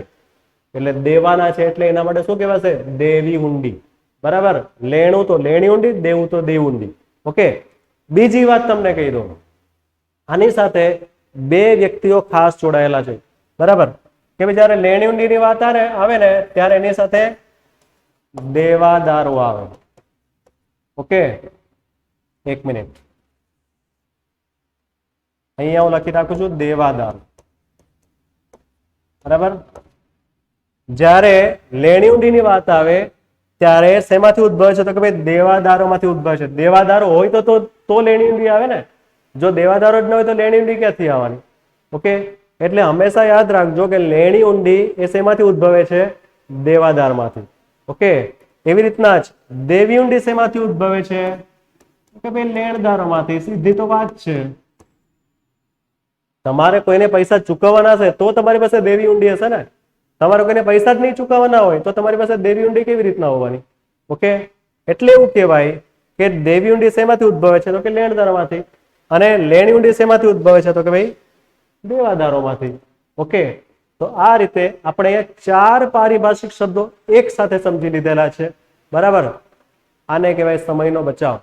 એટલે દેવાના છે એટલે એના માટે શું કહેવાશે? દેવી હુંડી. બરાબર, લેણું તો લેણી હુંડી, દેવું તો દેવ હુંડી. ઓકે, બીજી વાત તમને કહી દઉં, આની સાથે બે વ્યક્તિઓ ખાસ જોડાયેલા છે. બરાબર, કે ભાઈ જયારે લેણી હુંડીની વાત આવે ને ત્યારે એની સાથે દેવાદારો આવે. ઓકે, એક મિનિટ, અહીંયા હું લખી રાખું છું દેવાદાર. બરાબર, જ્યારે લેણી હુંડીની વાત આવે ત્યારે શેમાંથી ઉદ્ભવે છે? તો કે ભાઈ દેવાદારોમાંથી ઉદ્ભવે છે. દેવાદારો હોય તો લેણી હુંડી આવે ને. જો દેવાદારો જ ન હોય તો લેણી હુંડી ક્યાંથી આવવાની? ઓકે, એટલે હંમેશા યાદ રાખજો કે લેણી હુંડી એ શેમાંથી ઉદ્ભવે છે? દેવાદારમાંથી. ઓકે, એવી રીતના જ દેવી હુંડી શેમાંથી ઉદ્ભવે છે? કે ભાઈ લેણદારોમાંથી. સીધી તો વાત છે. તમારે કોઈને પૈસા ચૂકવવાના છે તો તમારી પાસે દેવી હુંડી હશે ને. તમારે કોઈને પૈસા જ નહીં ચૂકવવાના હોય તો તમારી પાસે દેવી હુંડી કેવી રીતના હોવાની? ઓકે, એટલે એવું કહેવાય કે દેવી હુંડી શેમાંથી ઉદ્ભવે છે? તો કે લેણદારોમાંથી. અને લેણી હુંડી શેમાંથી ઉદ્ભવે છે? તો કે ભાઈ દેવાદારોમાંથી. ઓકે, તો આ રીતે આપણે ચાર પારિભાષિક શબ્દો એક સાથે સમજી લીધેલા છે. બરાબર, આને કહેવાય સમયનો બચાવ.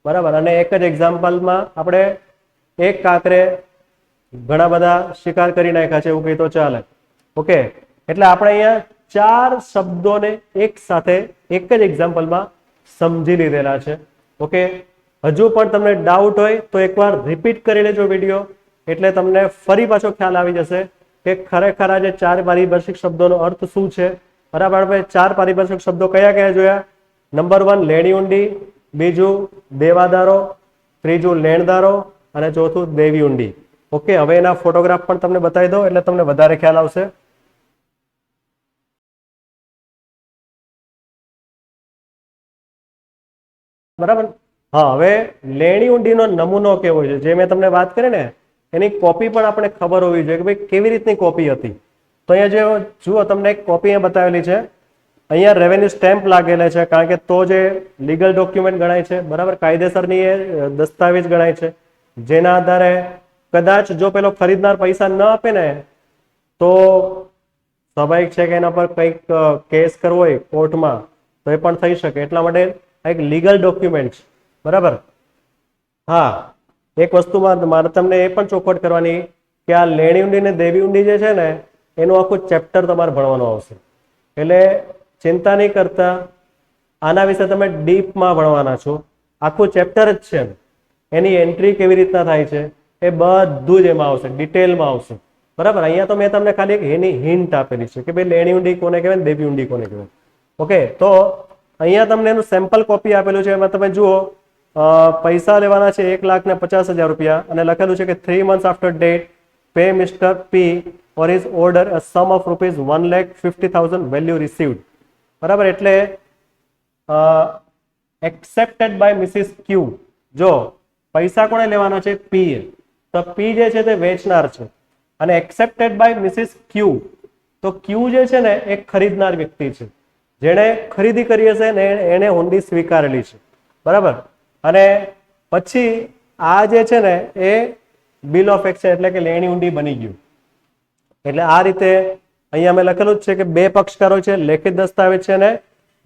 બરાબર, અને એક જ એક્ઝામ્પલમાં આપણે એક કાંકરે ઘણા બધા શિકાર કરી નાખ્યા છે એવું કહી તો ચાલે. ઓકે, એટલે આપણે અહીંયા ચાર શબ્દોને એક સાથે એક જ એક્ઝામ્પલમાં સમજી લીધેલા છે. ઓકે, હજુ પણ તમને ડાઉટ હોય તો એકવાર રિપીટ કરી લેજો વિડીયો, એટલે તમને ફરી પાછો ખ્યાલ આવી જશે કે ખરેખર આ જે ચાર પારિભાષિક શબ્દોનો અર્થ શું છે. બરાબર, આપણે ચાર પારિભાષિક શબ્દો કયા કયા જોયા? નંબર 1 લેણી હુંડી, બીજું દેવાદારો, ત્રીજું લેણદારો અને ચોથું દેવી હુંડી. ઓકે, હવે એના ફોટોગ્રાફ પણ તમને બતાવી દો એટલે તમને વધારે ખ્યાલ આવશે. બરાબર, હા, હવે લેણી હુંડીનો નમૂનો કેવો છે જે મેં તમને વાત કરી ને એની કોપી પણ આપણે ખબર હોવી જોઈએ કે ભાઈ કેવી રીતની કોપી હતી. તો અહીંયા જે જુઓ તમને એક કોપી અહીંયા બતાવેલી છે. અહીંયા રેવન્યુ સ્ટેમ્પ લાગેલા છે, કારણ કે તો જે લીગલ ડોક્યુમેન્ટ ગણાય છે. બરાબર, કાયદેસરની એ દસ્તાવેજ ગણાય છે, જેના આધારે કદાચ જો પેલો ખરીદનાર પૈસા ન આપે ને તો સ્વાભાવિક છે કે એના પર કંઈક કેસ કરવો હોય કોર્ટમાં તો એ પણ થઈ શકે. એટલા માટે એક લીગલ ડોક્યુમેન્ટ છે. બરાબર, હા, એક વસ્તુમાં મારે તમને એ પણ ચોખવટ કરવાની કે આ લેણી હુંડી ને દેવી હુંડી જે છે ને એનું આખું ચેપ્ટર તમારે ભણવાનું આવશે. એટલે ચિંતા નહીં કરતા, આના વિશે તમે ડીપમાં ભણવાના છો. આખું ચેપ્ટર જ છે, એની એન્ટ્રી કેવી રીતના થાય છે એ બધું જ એમાં આવશે, ડિટેલમાં આવશે. બરાબર, અહીંયા તો મેં તમને ખાલી એની હિન્ટ આપેલી છે કે ભાઈ લેણી હુંડી કોને કહેવાય, દેવી હુંડી કોને કહેવાય. ઓકે, તો અહીંયા તમને એનું સેમ્પલ કોપી આપેલું છે. એમાં તમે જુઓ પૈસા લેવાના છે 1,50,000 રૂપિયા અને લખેલું છે કે 3 months after date pay Mr. P or his order a sum of ₹1,50,000 value received. બરાબર, એટલે accepted by Mrs. Q. જો પૈસા કોને લેવાના છે? P. તો P જે છે તે વેચનાર છે અને accepted by Mrs. Q. તો Q જે છે ને એ ખરીદનાર વ્યક્તિ છે, જેણે ખરીદી કરી હશે ને એને હુંડી સ્વીકારેલી છે. બરાબર, અને પછી આ જે છે ને એ બિલ ઓફ એક્સચેન્જ એટલે કે લેણી ઊંડી બની ગયું. એટલે આ રીતે અહીંયા અમે લખેલું જ છે કે બે પક્ષકારો છે, લેખિત દસ્તાવેજ છે અને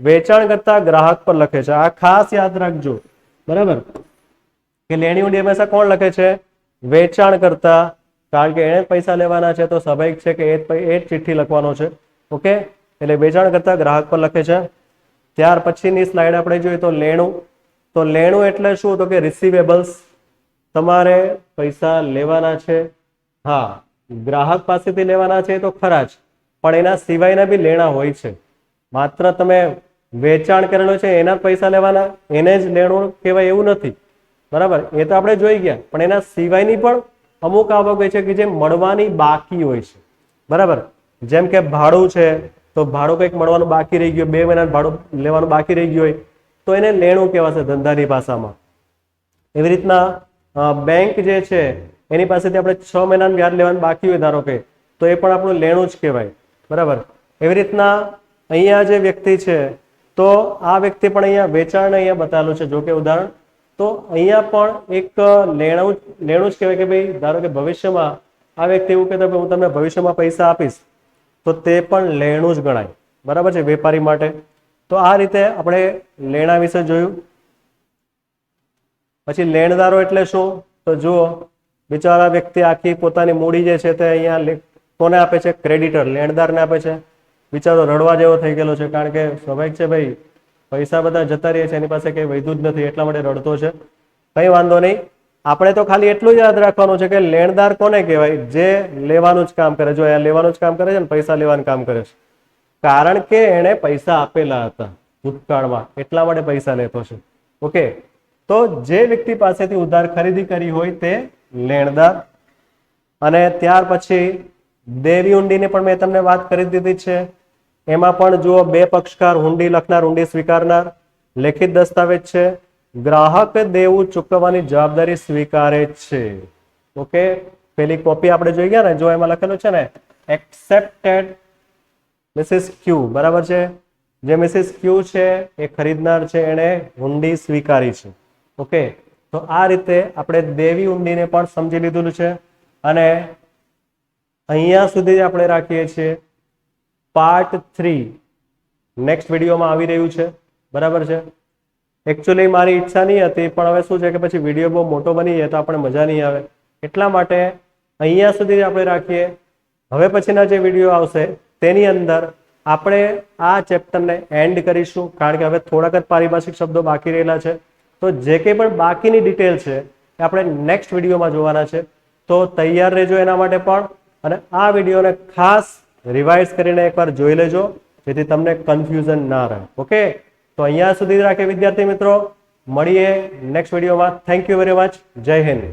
વેચાણ કરતા ગ્રાહક પર લખે છે. આ ખાસ યાદ રાખજો, બરાબર, કે લેણી ઊંડી હંમેશા કોણ લખે છે? વેચાણ કરતા, કારણ કે એને પૈસા લેવાના છે તો સ્વાભાવિક છે કે એ જ ચિઠ્ઠી લખવાનો છે. ઓકે, એટલે વેચાણ કરતા ગ્રાહક પર લખે છે. ત્યાર પછીની સ્લાઇડ આપણે જોઈએ તો લેણું. તો લેણું એટલે શું? તો કે રિસીવેબલ્સ, તમારે પૈસા લેવાના છે. હા, ગ્રાહક પાસેથી લેવાના છે તો ખરા જ, પણ એના સિવાયના બી લેણા હોય છે. માત્ર તમે વેચાણ કરેલું છે એના પૈસા લેવાના, એને જ લેણું કહેવાય એવું નથી, બરાબર, એ તો આપણે જોઈ ગયા. પણ એના સિવાયની પણ અમુક આવક હોય છે કે જે મળવાની બાકી હોય છે, બરાબર. જેમ કે ભાડું છે, તો ભાડું કંઈક મળવાનું બાકી રહી ગયું, 2 મહિનાનું ભાડું લેવાનું બાકી રહી ગયું હોય તો એને લેણું કહેવાશે ધંધાની ભાષામાં. એવી રીતના બેંક જે છે એની પાસેથી આપણે 6 મહિનાનું વ્યાજ લેવાનું બાકી હોય ધારો કે, તો એ પણ આપણું લેણું જ કહેવાય, બરાબર. એવી રીતના અહીંયા જે વ્યક્તિ છે તો આ વ્યક્તિ પણ અહીંયા વેચાણ અહીંયા બતાવેલું છે, જો કે ઉદાહરણ. તો અહીંયા પણ એક લેણું જ કહેવાય કે ભાઈ ધારો કે ભવિષ્યમાં આ વ્યક્તિ એવું કહેતો હું તમને ભવિષ્યમાં પૈસા આપીશ, તો તે પણ લેણું જ ગણાય, બરાબર છે, વેપારી માટે. તો આ રીતે આપણે લેણા વિશે જોયું. પછી લેણદારો એટલે શું? તો જુઓ, બિચારા વ્યક્તિ આખી પોતાની મૂડી જે છે તે અહીંયા કોને આપે છે? ક્રેડિટર, લેણદારને આપે છે. બિચારો રડવા જેવો થઈ ગયેલો છે, કારણ કે સ્વાભાવિક છે ભાઈ, પૈસા બધા જતા રહે છે, એની પાસે કંઈ વધ્યું જ નથી, એટલા માટે રડતો છે. કંઈ વાંધો નહીં, આપણે તો ખાલી એટલું જ યાદ રાખવાનું છે કે લેણદાર કોને કહેવાય? જે લેવાનું જ કામ કરે. જો એ લેવાનું જ કામ કરે છે ને, પૈસા લેવાનું કામ કરે છે, કારણ કે એણે પૈસા આપેલા હતા ભૂતકાળમાં, એટલા માટે પૈસા લેતો છે. ઓકે, તો જે વ્યક્તિ પાસેથી ઉધાર ખરીદી કરી હોય તે લેણદાર. અને ત્યાર પછી દેવી ઊંડીની પણ મેં તમને વાત કરી દીધી છે. એમાં પણ જુઓ, બે પક્ષકાર, હુંડી લખનાર, હુંડી સ્વીકારનાર, લેખિત દસ્તાવેજ છે. ગ્રાહક દેવું ચૂકવવાની જવાબદારી સ્વીકારે છે. ઓકે, પેલી કોપી આપણે જોઈ ગયા ને, જો એમાં લખેલું છે ને એક્સેપ્ટેડ મિસિસ ક્યુ, બરાબર છે. જે મિસિસ ક્યુ છે એ ખરીદનાર છે, એણે હુંડી સ્વીકારી છે. ઓકે, તો આ રીતે આપણે દેવી ઊંડીને પણ સમજી લીધું છે. અને અહીંયા સુધી આપણે રાખીએ છીએ. પાર્ટ 3 નેક્સ્ટ વિડીયોમાં આવી રહ્યું છે, બરાબર છે. એકચ્યુઅલી મારી ઈચ્છા નહીં હતી, પણ હવે શું છે કે પછી વિડીયો બહુ મોટો બની જાય તો આપણે મજા નહીં આવે, એટલા માટે અહીંયા સુધી આપણે રાખીએ. હવે પછીના જે વિડીયો આવશે તેની અંદર આપણે આ ચેપ્ટરને એન્ડ કરીશું, કારણ કે હવે થોડાક જ પારિભાષિક શબ્દો બાકી રહેલા છે. તો જે કંઈ પણ બાકીની ડિટેલ છે એ આપણે નેક્સ્ટ વિડીયોમાં જોવાના છે. તો તૈયાર રહેજો એના માટે પણ. અને આ વિડીયોને ખાસ રિવાઇઝ કરીને એકવાર જોઈ લેજો, જેથી તમને કન્ફ્યુઝન ના રહે. ઓકે, તો અહીંયા સુધી રાખીએ વિદ્યાર્થી મિત્રો, મળીએ નેક્સ્ટ વિડીયોમાં. Thank you very much. જય હિન્દ.